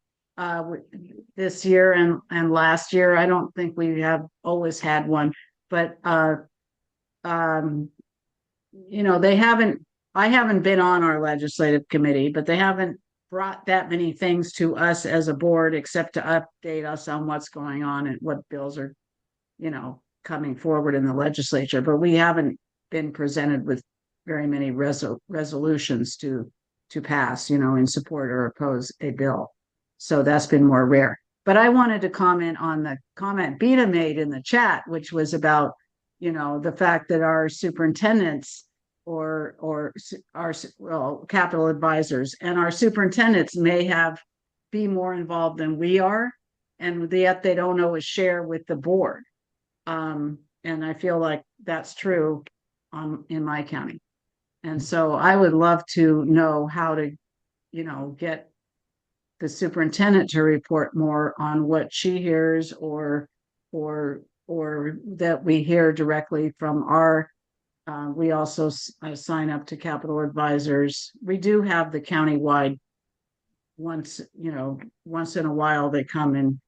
this year and last year. I don't think we have always had one, but I haven't been on our legislative committee, but they haven't brought that many things to us as a board except to update us on what's going on and what bills are, coming forward in the legislature. But we haven't been presented with very many resolutions to pass, in support or oppose a bill. So that's been more rare. But I wanted to comment on the comment Bina made in the chat, which was about, the fact that our superintendents or our capital advisors and our superintendents may be more involved than we are, and yet they don't always share with the board. And I feel like that's true in my county. And so I would love to know how to, get the superintendent to report more on what she hears or or that we hear directly from our, we also sign up to Capital Advisors. We do have the countywide once in a while they come and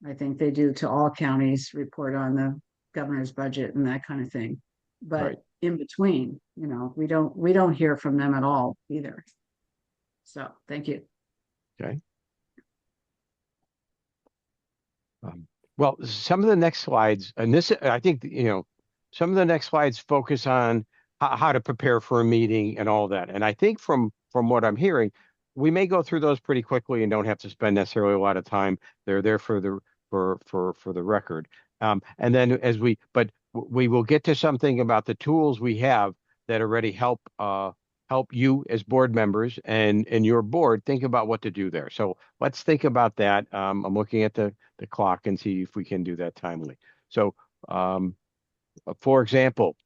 I think they do to all counties report on the governor's budget and that kind of thing. But Right. in between, we don't hear from them at all either. So thank you. Okay. Well, some of the next slides, and this, I think, some of the next slides focus on how to prepare for a meeting and all that. And I think from what I'm hearing, we may go through those pretty quickly and don't have to spend necessarily a lot of time. They're there for the record. And then but we will get to something about the tools we have that already help you as board members and your board think about what to do there. So let's think about that. I'm looking at the clock and see if we can do that timely. So, for example,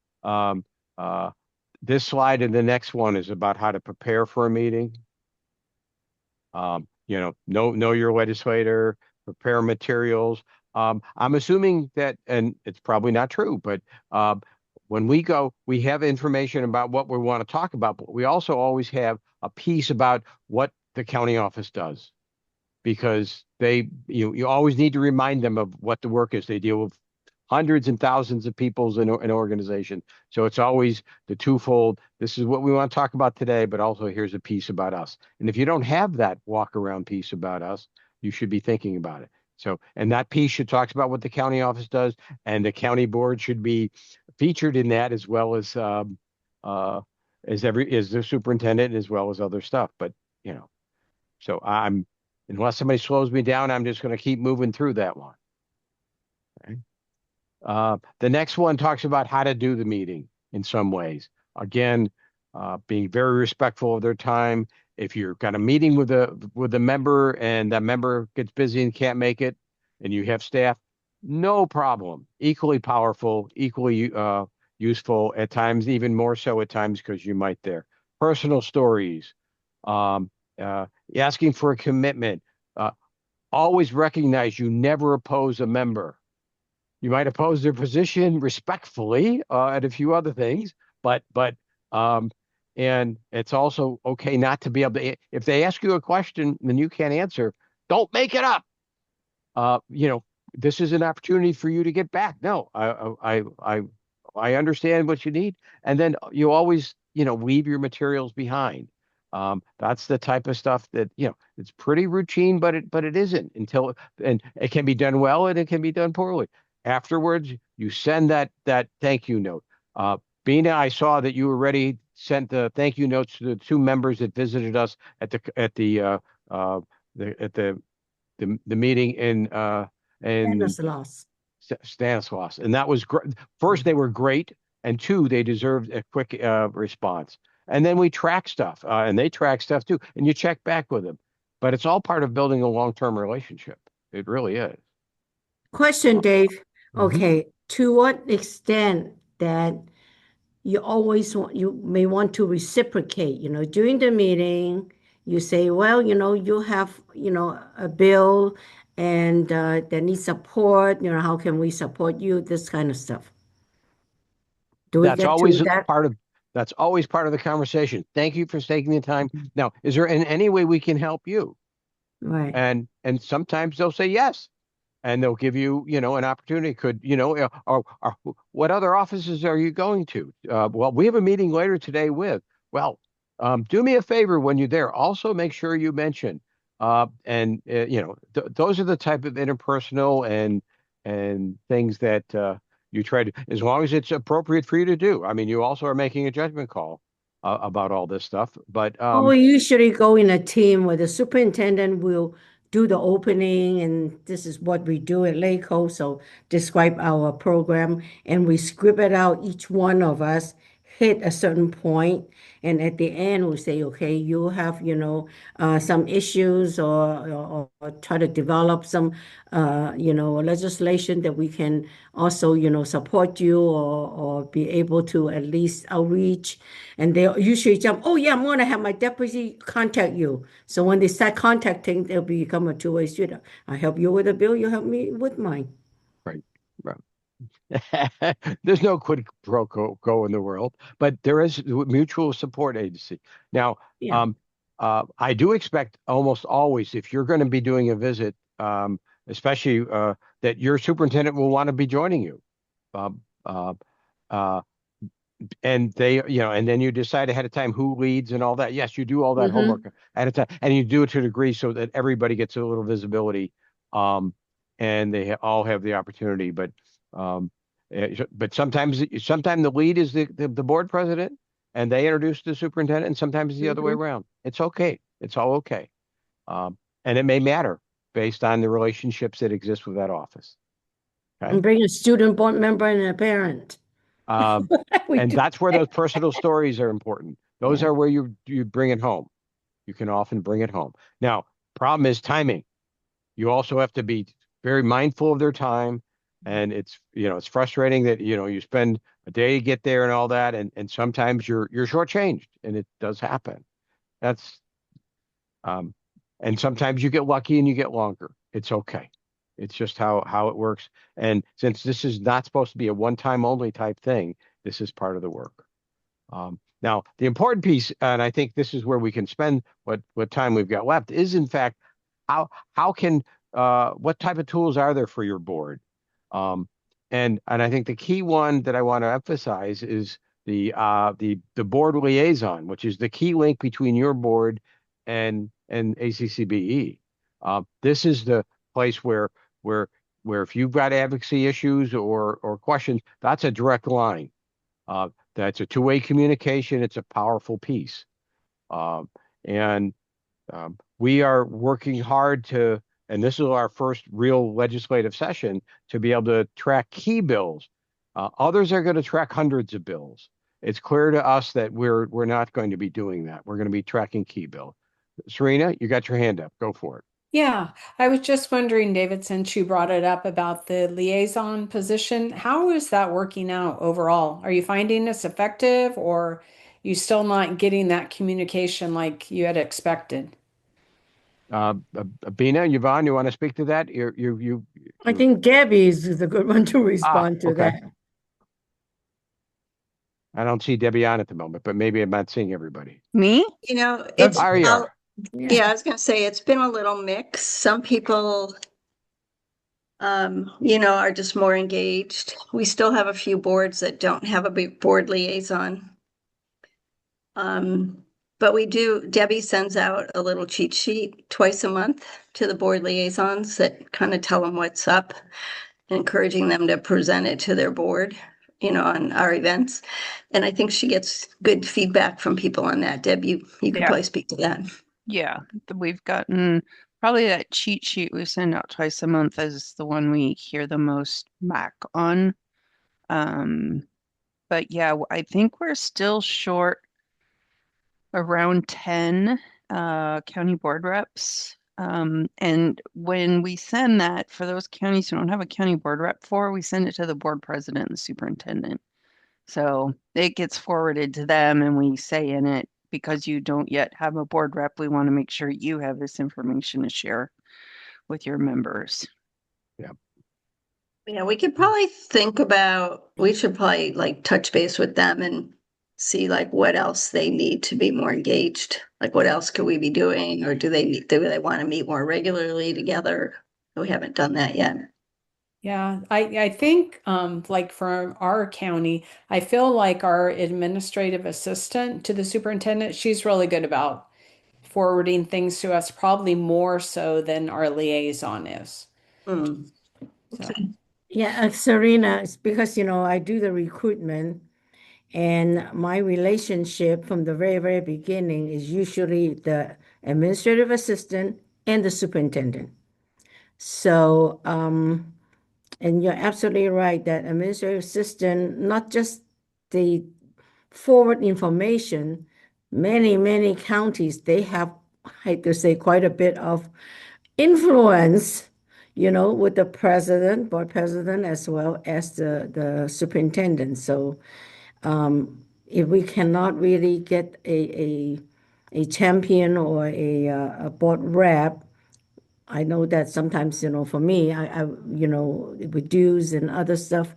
this slide and the next one is about how to prepare for a meeting. Know your legislator, prepare materials. I'm assuming that, and it's probably not true, but when we go, we have information about what we want to talk about, but we also always have a piece about what the county office does, because you always need to remind them of what the work is. They deal with hundreds and thousands of people in an organization. So it's always the twofold. This is what we want to talk about today, but also here's a piece about us. And if you don't have that walk around piece about us, you should be thinking about it. So, and that piece should talk about what the county office does, and the county board should be featured in that, as well as the superintendent, as well as other stuff. But so unless somebody slows me down, I'm just going to keep moving through that one. Okay. The next one talks about how to do the meeting in some ways. Again, being very respectful of their time. If you're got a meeting with a member and that member gets busy and can't make it, and you have staff, no problem. Equally powerful, equally useful at times, even more so at times because you might there. Personal stories, asking for a commitment. Always recognize you never oppose a member. You might oppose their position respectfully and a few other things, but and it's also okay not to be able to. If they ask you a question and you can't answer, don't make it up. This is an opportunity for you to get back. No, I understand what you need, and then you always leave your materials behind. That's the type of stuff that it's pretty routine, but it isn't and it can be done well and it can be done poorly. Afterwards, you send that thank you note. Bina, I saw that you already sent the thank you notes to the two members that visited us at the meeting in Stanislaus, and that was great. First, they were great, and two, they deserved a quick response. And then we track stuff, and they track stuff too, and you check back with them. But it's all part of building a long-term relationship. It really is. Question, Dave. Okay, to what extent that you may want to reciprocate, during the meeting, you say, well, you have, a bill and that needs support, how can we support you? This kind of stuff. That's always part of the conversation. Thank you for taking the time. Now, is there in any way we can help you? Right. And sometimes they'll say yes. And they'll give you, an opportunity. Or what other offices are you going to? Well, we have a meeting later today with. Well, do me a favor when you're there. Also, make sure you mention. Those are the type of interpersonal and things that you try to, as long as it's appropriate for you to do. I mean, you also are making a judgment call about all this stuff. But we usually go in a team where the superintendent will do the opening, and this is what we do at LACO. So describe our program, and we script it out. Each one of us hit a certain point, and at the end we say, okay, you have some issues or try to develop some legislation that we can also support you or be able to at least outreach. And they usually jump, oh yeah, I'm going to have my deputy contact you. So when they start contacting, they'll become a two-way street. I help you with a bill, you help me with mine. Right. There's no quid pro quo in the world, but there is mutual support agency. Now, Yeah. I do expect almost always, if you're going to be doing a visit, especially that your superintendent will want to be joining you. Um, uh, uh, and and then you decide ahead of time who leads and all that. Yes, you do all that homework ahead of time, and you do it to a degree so that everybody gets a little visibility, um, and they all have the opportunity. Um, but sometimes the lead is the board president, and they introduce the superintendent, and sometimes it's the other way around. It's okay. It's all okay, and it may matter based on the relationships that exist with that office. Okay? And bring a student board member and a parent. And that's where those personal stories are important. Those are where you bring it home. You can often bring it home. Now, problem is timing. You also have to be very mindful of their time. And it's frustrating that, you spend a day to get there and all that. And sometimes you're shortchanged, and it does happen. That's, and sometimes you get lucky and you get longer. It's okay. It's just how it works. And since this is not supposed to be a one-time only type thing, this is part of the work. Now, the important piece, and I think this is where we can spend what time we've got left, is in fact what type of tools are there for your board? And I think the key one that I want to emphasize is the board liaison, which is the key link between your board and ACCBE. This is the place where if you've got advocacy issues or questions, that's a direct line. That's a two-way communication. It's a powerful piece. And we are working hard and this is our first real legislative session, to be able to track key bills. Others are going to track hundreds of bills. It's clear to us that we're not going to be doing that. We're going to be tracking key bill. Serena, you got your hand up. Go for it. Yeah, I was just wondering, David, since you brought it up about the liaison position, how is that working out overall? Are you finding this effective, or you still not getting that communication like you had expected? Bina, Yvonne, you want to speak to that? I think Debbie is the good one to respond to okay. that. I don't see Debbie on at the moment, but maybe I'm not seeing everybody. Me? It's Are you? yeah, I was going to say it's been a little mixed. Some people, are just more engaged. We still have a few boards that don't have a big board liaison. But Debbie sends out a little cheat sheet twice a month to the board liaisons that kind of tell them what's up, encouraging them to present it to their board, on our events. And I think she gets good feedback from people on that. Deb, you could probably speak to that. Yeah, we've gotten probably that cheat sheet we send out twice a month is the one we hear the most back on. But yeah, I think we're still short around 10 county board reps. And when we send that, for those counties who don't have a county board rep we send it to the board president and the superintendent. So it gets forwarded to them, and we say in it, because you don't yet have a board rep, we want to make sure you have this information to share with your members. Yeah. Yeah, we should probably like touch base with them and see like what else they need to be more engaged. Like what else could we be doing, or do they want to meet more regularly together? We haven't done that yet. Yeah, I think like for our county, I feel like our administrative assistant to the superintendent, she's really good about forwarding things to us, probably more so than our liaison is. Okay. So. Yeah, Serena, it's because, I do the recruitment, and my relationship from the very, very beginning is usually the administrative assistant and the superintendent. So, and you're absolutely right that administrative assistant, not just the forward information, many counties, they have, I hate to say, quite a bit of influence, with the president, board president, as well as the superintendent. So if we cannot really get a champion or a board rep, I know that sometimes, for me, with dues and other stuff,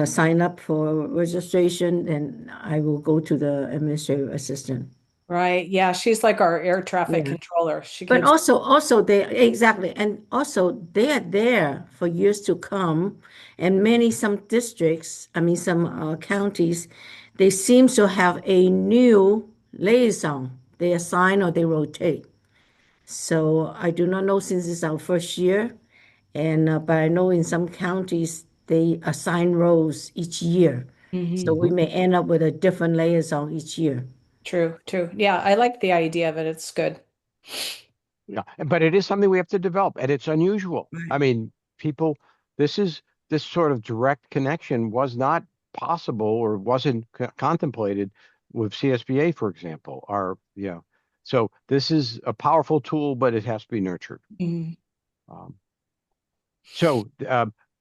sign up for registration, and I will go to the administrative assistant. Right. Yeah, she's like our air traffic Yeah. controller. She But keeps also they exactly, and also they are there for years to come, and some districts, I mean some counties, they seem to have a new liaison. They assign or they rotate. So I do not know since it's our first year, and but I know in some counties they assign roles each year. So we may end up with a different liaison each year. True, true. Yeah, I like the idea of it. It's good. Yeah, but it is something we have to develop, and it's unusual. Right. I mean, people, this sort of direct connection was not possible or wasn't contemplated with CSBA, for example. So this is a powerful tool, but it has to be nurtured. Mhm. Um, so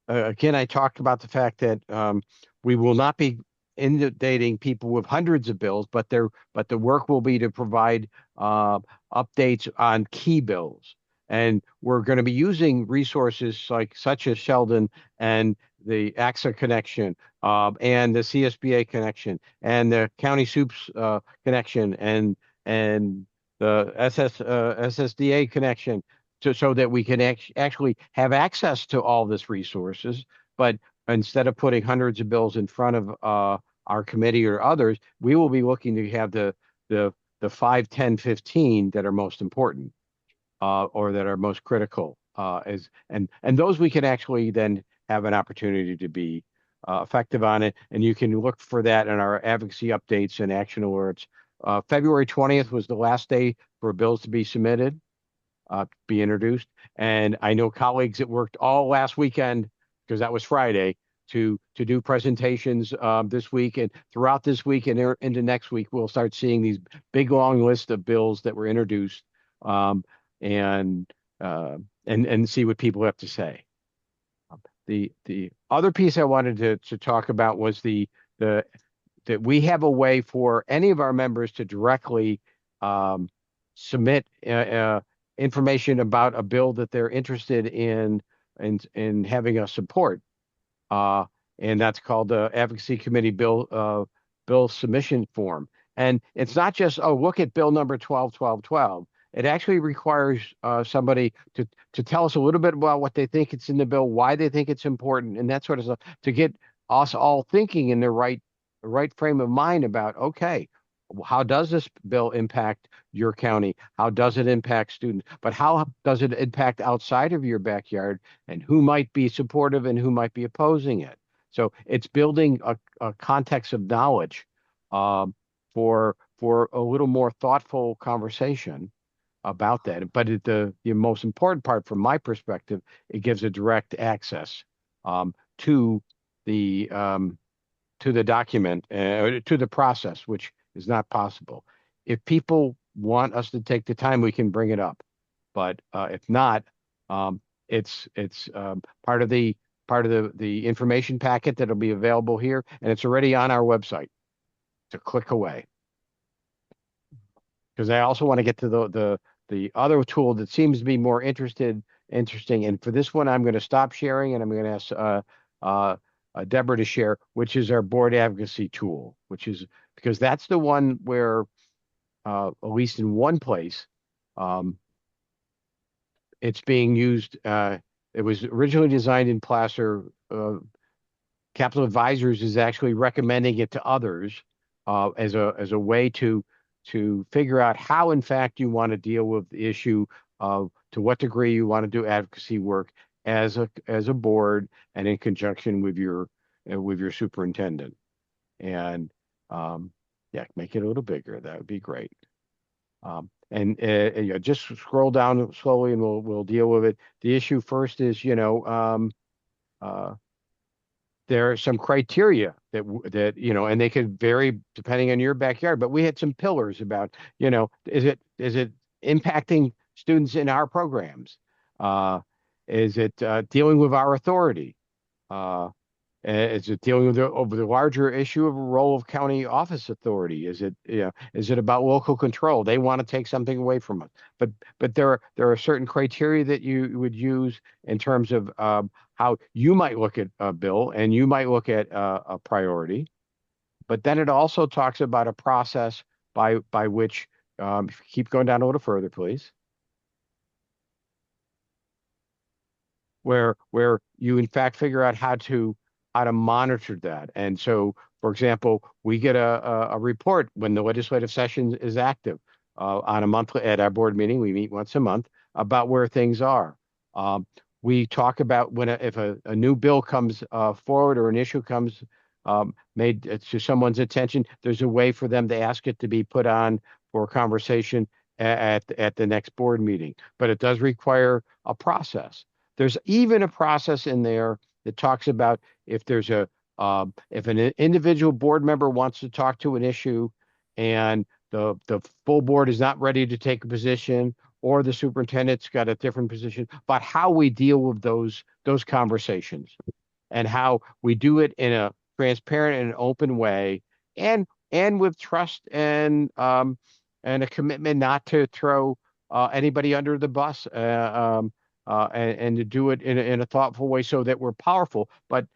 again, I talked about the fact that we will not be inundating people with hundreds of bills, but the work will be to provide updates on key bills. And we're going to be using resources such as Sheldon and the AXA connection, and the CSBA connection, and the County Soups connection, and the SSDA connection, so that we can actually have access to all this resources. But instead of putting hundreds of bills in front of our committee or others, we will be looking to have the 5, 10, 15 that are most important, or that are most critical, and those we can actually then have an opportunity to be effective on it. And you can look for that in our advocacy updates and action alerts. February 20th was the last day for bills to be submitted, be introduced. And I know colleagues that worked all last weekend, because that was Friday, to do presentations this week, and throughout this week and into next week, we'll start seeing these big long list of bills that were introduced, and see what people have to say. The other piece I wanted to talk about was that we have a way for any of our members to directly submit information about a bill that they're interested in having us support, and that's called the Advocacy Committee bill submission form. And it's not just, look at bill number 121212. It actually requires somebody to tell us a little bit about what they think it's in the bill, why they think it's important, and that sort of stuff, to get us all thinking in the right frame of mind about, okay, how does this bill impact your county? How does it impact students? But how does it impact outside of your backyard? And who might be supportive and who might be opposing it? So it's building a context of knowledge for a little more thoughtful conversation about that. But the most important part, from my perspective, it gives a direct access to the document, to the process, which is not possible. If people want us to take the time, we can bring it up. But if not, it's part of the information packet that'll be available here, and it's already on our website. It's a click away. Because I also want to get to the other tool that seems to be more interesting. And for this one, I'm going to stop sharing, and I'm going to ask Deborah to share, which is our board advocacy tool, because that's the one where, at least in one place, it's being used. It was originally designed in Placer. Capital Advisors is actually recommending it to others as a way to figure out how, in fact, you want to deal with the issue of to what degree you want to do advocacy work as a board and in conjunction with your superintendent. And yeah, make it a little bigger. That would be great. And just scroll down slowly, and we'll deal with it. The issue first is, there are some criteria that and they could vary depending on your backyard. But we had some pillars about, is it impacting students in our programs? Is it dealing with our authority? Is it dealing with over the larger issue of a role of county office authority? Is it, is it about local control? They want to take something away from us. But there are certain criteria that you would use in terms of how you might look at a bill and you might look at a priority. But then it also talks about a process by which, keep going down a little further, please. Where you in fact figure out how to monitor that. And so, for example, we get a report when the legislative session is active on a monthly at our board meeting. We meet once a month about where things are. We talk about if a new bill comes forward or an issue comes made to someone's attention, there's a way for them to ask it to be put on for conversation at the next board meeting. But it does require a process. There's even a process in there that talks about if there's if an individual board member wants to talk to an issue and the full board is not ready to take a position, or the superintendent's got a different position, but how we deal with those conversations and how we do it in a transparent and open way, and with trust and a commitment not to throw anybody under the bus, and to do it in a thoughtful way so that we're powerful. But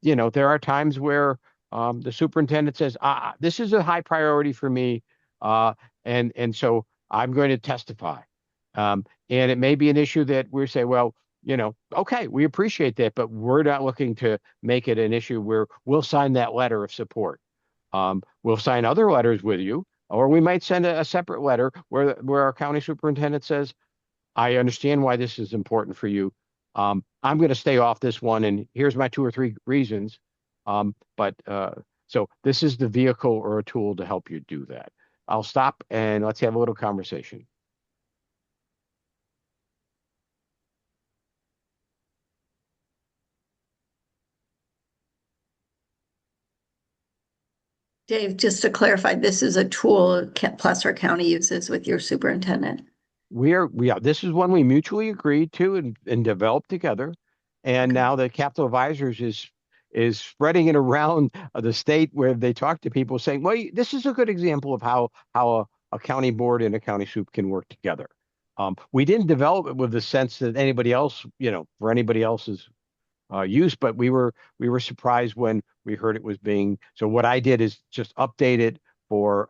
there are times where the superintendent says, this is a high priority for me, and so I'm going to testify. And it may be an issue that we say, well, okay, we appreciate that, but we're not looking to make it an issue where we'll sign that letter of support. We'll sign other letters with you, or we might send a separate letter where our county superintendent says, I understand why this is important for you. I'm going to stay off this one, and here's my 2 or 3 reasons. So this is the vehicle or a tool to help you do that. I'll stop and let's have a little conversation. Dave, just to clarify, this is a tool Placer County uses with your superintendent. This is one we mutually agreed to and developed together. And now the Capital Advisors is spreading it around the state where they talk to people saying, well, this is a good example of how a county board and a county soup can work together. We didn't develop it with the sense that anybody else, for anybody else's use, but we were surprised when we heard it was being. So what I did is just update it for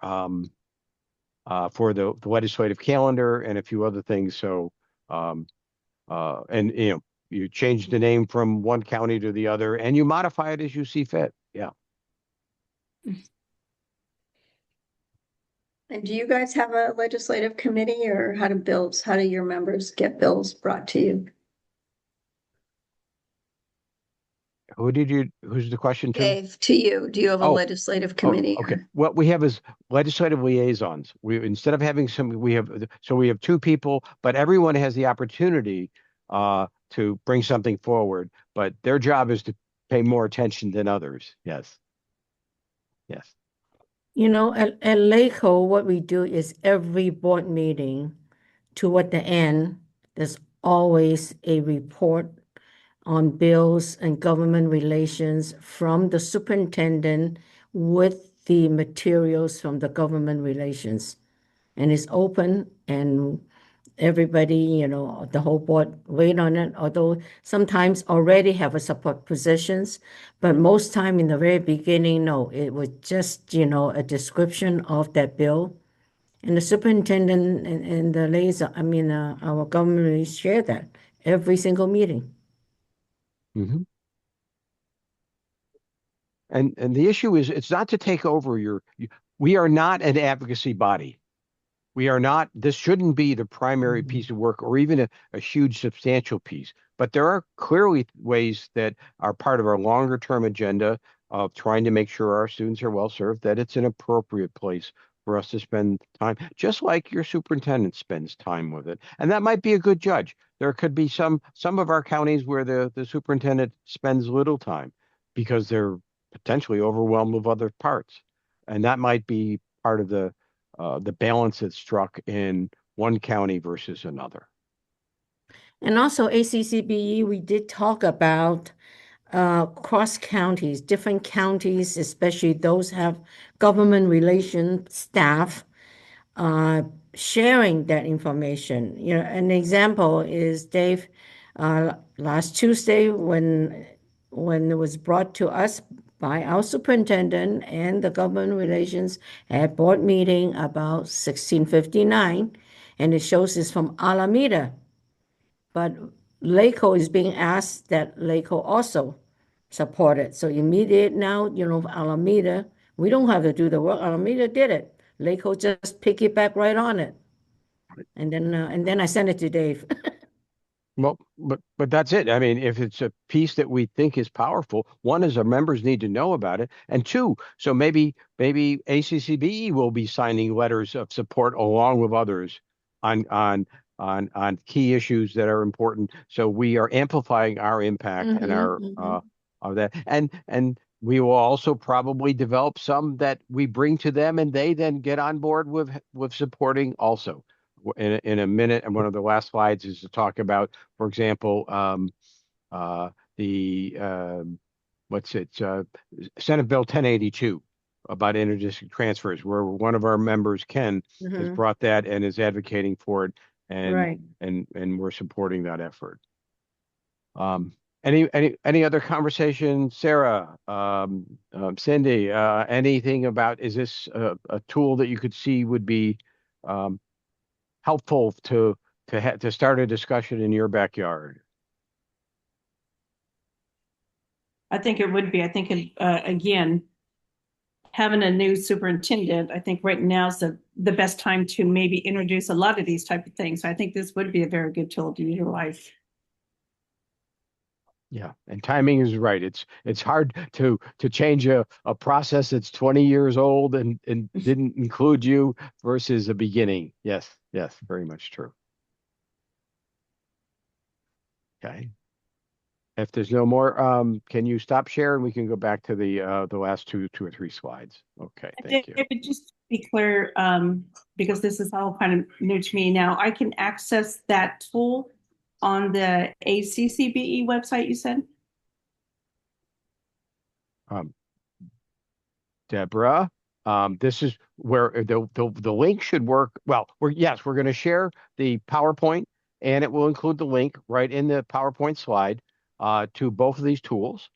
the legislative calendar and a few other things. So, and you change the name from one county to the other, and you modify it as you see fit. Yeah. And do you guys have a legislative committee, or how do your members get bills brought to you? Who's the question to? Dave, to you. Do you have a legislative committee? Okay. What we have is legislative liaisons. Instead of having we have 2 people, but everyone has the opportunity to bring something forward, but their job is to pay more attention than others. Yes. Yes. At LACO, what we do is every board meeting, toward the end, there's always a report on bills and government relations from the superintendent with the materials from the government relations. And it's open, and everybody, the whole board wait on it, although sometimes already have a support positions, but most time in the very beginning, no, it was just, a description of that bill. And the superintendent and the liaison, our government share that every single meeting. Mm-hmm. And the issue is, it's not to take over we are not an advocacy body. We are not, this shouldn't be the primary piece of work or even a huge substantial piece, but there are clearly ways that are part of our longer term agenda of trying to make sure our students are well served, that it's an appropriate place for us to spend time, just like your superintendent spends time with it. And that might be a good judge. There could be some of our counties where the superintendent spends little time because they're potentially overwhelmed with other parts. And that might be part of the balance that's struck in one county versus another. And also ACCBE, we did talk about cross counties, different counties, especially those have government relation staff, sharing that information. You know, an example is Dave, last Tuesday when it was brought to us by our superintendent and the government relations at board meeting about 1659, and it shows it's from Alameda. But LACO is being asked that LACO also support it. So immediate now, you know, Alameda, we don't have to do the work. Alameda did it. LACO just piggyback right on it. And then I sent it to Dave. Well, but that's it. I mean, if it's a piece that we think is powerful, one is our members need to know about it, and two, so maybe ACCBE will be signing letters of support along with others on key issues that are important. So we are amplifying our impact and our of that, and we will also probably develop some that we bring to them, and they then get on board with supporting also. In a minute, and one of the last slides is to talk about, for example, Senate Bill 1082 about interdistrict transfers, where one of our members, Ken, has brought that and is advocating for it, and we're supporting that effort. Any other conversation, Sarah, Cindy? Anything about, is this a tool that you could see would be helpful to start a discussion in your backyard? I think it would be. I think again, having a new superintendent, I think right now is the best time to maybe introduce a lot of these type of things. So I think this would be a very good tool to utilize. Yeah, and timing is right. It's hard to change a process that's 20 years old and didn't include you versus a beginning. Yes, very much true. Okay. If there's no more, can you stop share and we can go back to the last two or three slides? Okay, thank you. If it just to be clear, because this is all kind of new to me now, I can access that tool on the ACCBE website, you said? Deborah, this is where the link should work. Well, we're going to share the PowerPoint, and it will include the link right in the PowerPoint slide to both of these tools,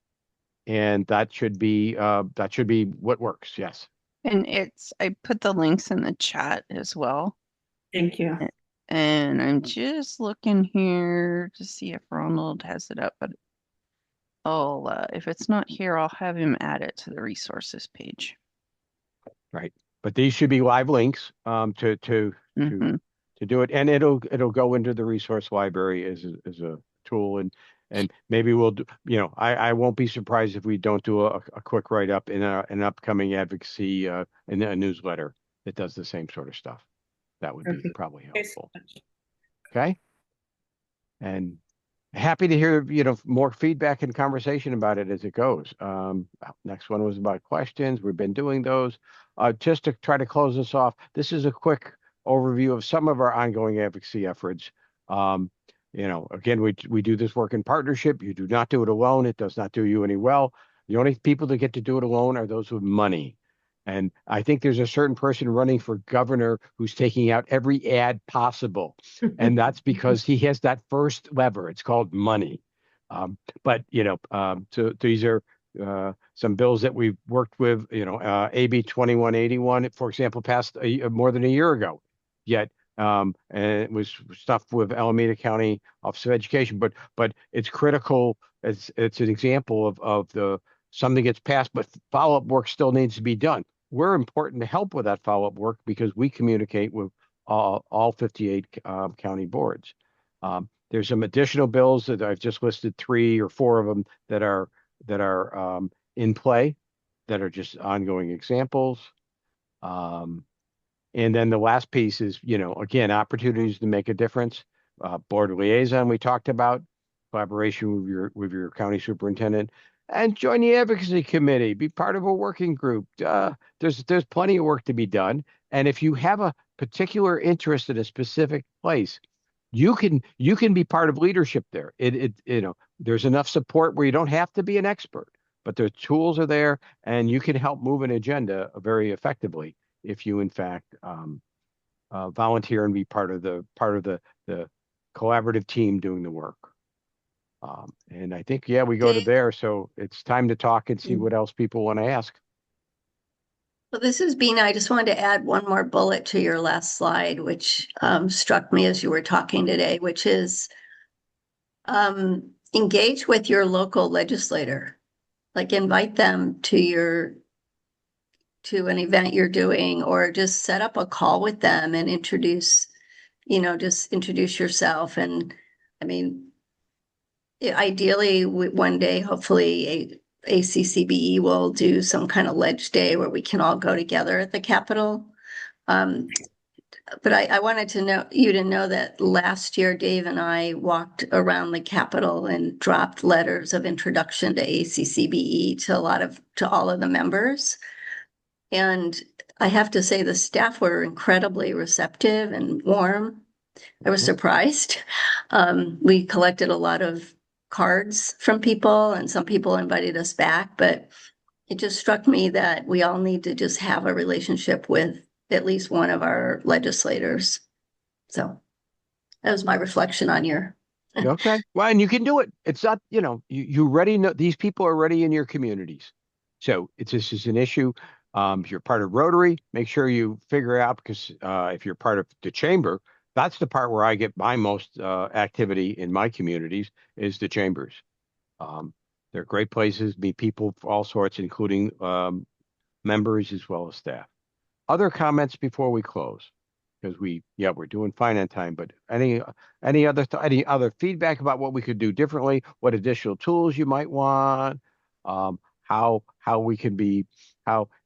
and that should be what works. Yes. And I put the links in the chat as well. Thank you. And I'm just looking here to see if Ronald has it up, but if it's not here, I'll have him add it to the resources page. Right, but these should be live links to do it, and it'll go into the resource library as a tool, and maybe we'll do. I won't be surprised if we don't do a quick write up in an upcoming advocacy in a newsletter that does the same sort of stuff. That would be probably helpful. Okay. And happy to hear, more feedback and conversation about it as it goes. Next one was about questions. We've been doing those. Just to try to close this off, this is a quick overview of some of our ongoing advocacy efforts. Again, we do this work in partnership. You do not do it alone. It does not do you any well. The only people that get to do it alone are those with money. And I think there's a certain person running for governor who's taking out every ad possible. And that's because he has that first lever. It's called money. But these are some bills that we've worked with, AB 2181, for example, passed more than a year ago. Yet, and it was stuff with Alameda County Office of Education. But it's critical. It's an example of something gets passed, but follow-up work still needs to be done. We're important to help with that follow-up work because we communicate with all 58 county boards. There's some additional bills that I've just listed 3 or 4 of them that are in play, that are just ongoing examples. And then the last piece is, again, opportunities to make a difference. Board liaison we talked about, collaboration with your county superintendent. And join the advocacy committee, be part of a working group. There's plenty of work to be done. And if you have a particular interest in a specific place, you can be part of leadership there. there's enough support where you don't have to be an expert, but the tools are there, and you can help move an agenda very effectively if you, in fact, volunteer and be part of the collaborative team doing the work. And I think, yeah, we go to Dave? there. So it's time to talk and see what else people want to ask. Well, this is Bina. I just wanted to add one more bullet to your last slide, which struck me as you were talking today, which is engage with your local legislator. Like invite them to an event you're doing, or just set up a call with them and just introduce yourself. And I mean, ideally, one day, hopefully, ACCBE will do some kind of ledge day where we can all go together at the Capitol. But I wanted you to know that last year, Dave and I walked around the Capitol and dropped letters of introduction to ACCBE to all of the members. And I have to say, the staff were incredibly receptive and warm. I was surprised. We collected a lot of cards from people, and some people invited us back, but it just struck me that we all need to just have a relationship with at least one of our legislators. So that was my reflection on your. Okay. Well, and you can do it. It's not, you already know these people are already in your communities. So this is an issue. If you're part of Rotary, make sure you figure out, because if you're part of the chamber, that's the part where I get my most activity in my communities is the chambers. They're great places, meet people of all sorts, including members as well as staff. Other comments before we close? Because we're doing fine on time, but any other feedback about what we could do differently, what additional tools you might want, how we can be,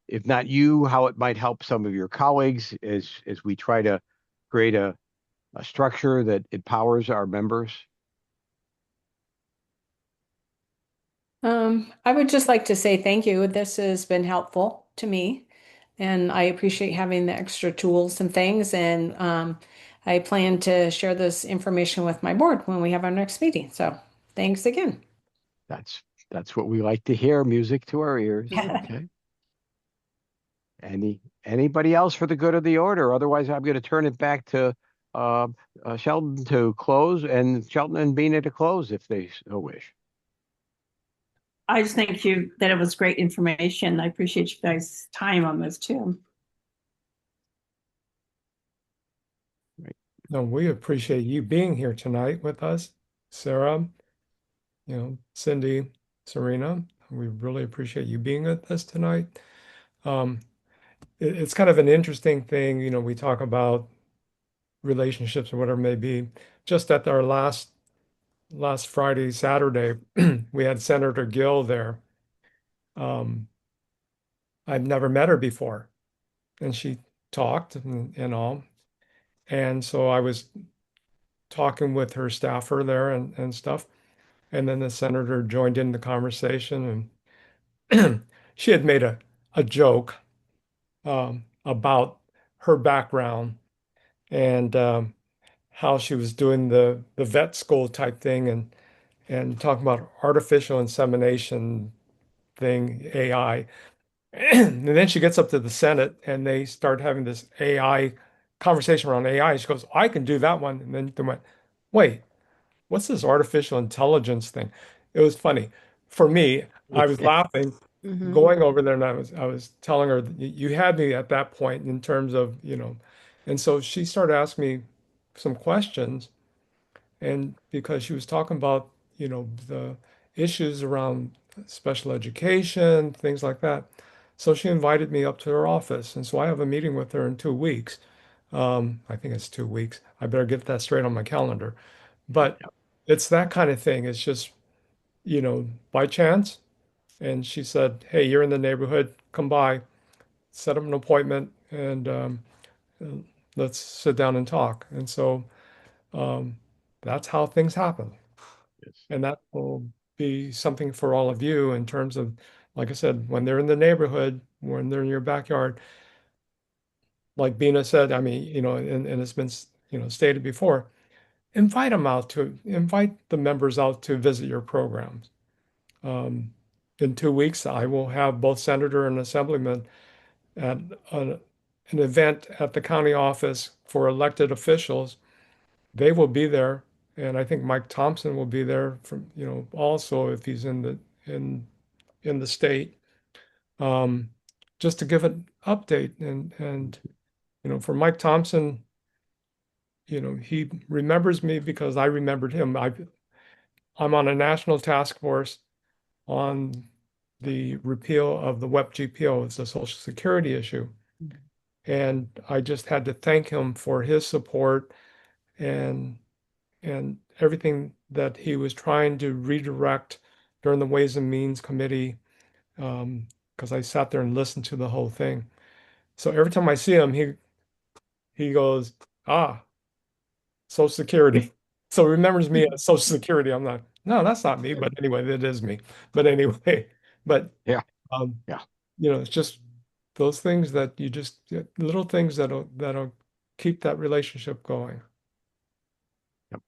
if not you, how it might help some of your colleagues as we try to create a structure that empowers our members? I would just like to say thank you. This has been helpful to me, and I appreciate having the extra tools and things. And I plan to share this information with my board when we have our next meeting. So thanks again. That's what we like to hear. Music to our ears. Okay. Anybody else for the good of the order? Otherwise, I'm going to turn it back to Sheldon to close, and Sheldon and Bina to close if they so wish. I just thank you that it was great information. I appreciate you guys' time on this too. Right. No, we appreciate you being here tonight with us, Sarah, Cindy, Serena. We really appreciate you being with us tonight. It's kind of an interesting thing, we talk about relationships or whatever it may be. Just at our last Friday, Saturday, we had Senator Gill there. I've never met her before, and she talked and all. And so I was talking with her staffer there and stuff. And then the senator joined in the conversation, and she had made a joke about her background and how she was doing the vet school type thing and talking about artificial insemination thing, AI. And then she gets up to the Senate and they start having this AI conversation around AI. She goes, I can do that one. And then they went, wait, what's this artificial intelligence thing? It was funny. For me, I was laughing, going over there, and I was telling her, you had me at that point in terms of, and so she started asking me some questions, and because she was talking about, the issues around special education, things like that. So she invited me up to her office, and so I have a meeting with her in 2 weeks. I think it's 2 weeks. I better get that straight on my calendar. But it's that kind of thing. It's just, by chance. And she said, hey, you're in the neighborhood, come by, set up an appointment, and let's sit down and talk. And so that's how things happen. Yes. And that will be something for all of you in terms of, like I said, when they're in the neighborhood, when they're in your backyard, like Bina said, I mean, and it's been, stated before, invite the members out to visit your programs. In 2 weeks, I will have both senator and assemblyman at an event at the county office for elected officials. They will be there, and I think Mike Thompson will be there from, also if he's in the state, just to give an update. And for Mike Thompson, he remembers me because I remembered him. I'm on a national task force on the repeal of the WEP GPO. It's a Social Security issue. And I just had to thank him for his support and everything that he was trying to redirect during the Ways and Means Committee, because I sat there and listened to the whole thing. So every time I see him, he goes, Social Security. So he remembers me as Social Security. I'm like, no, that's not me. But anyway, that is me. But anyway, Yeah. It's just those things that little things that'll keep that relationship going. Yep.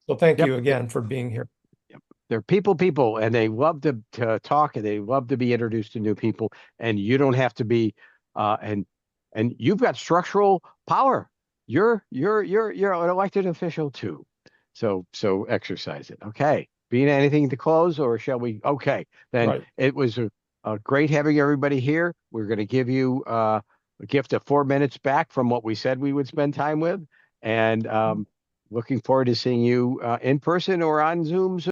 So thank you again for being here. Yep. They're people, and they love to talk, and they love to be introduced to new people. And you don't have to be, and you've got structural power. You're an elected official too. So exercise it. Okay. Being anything to close, or shall we? Okay. Then Right. It was a great having everybody here. We're going to give you a gift of 4 minutes back from what we said we would spend time with. And looking forward to seeing you in person or on Zoom.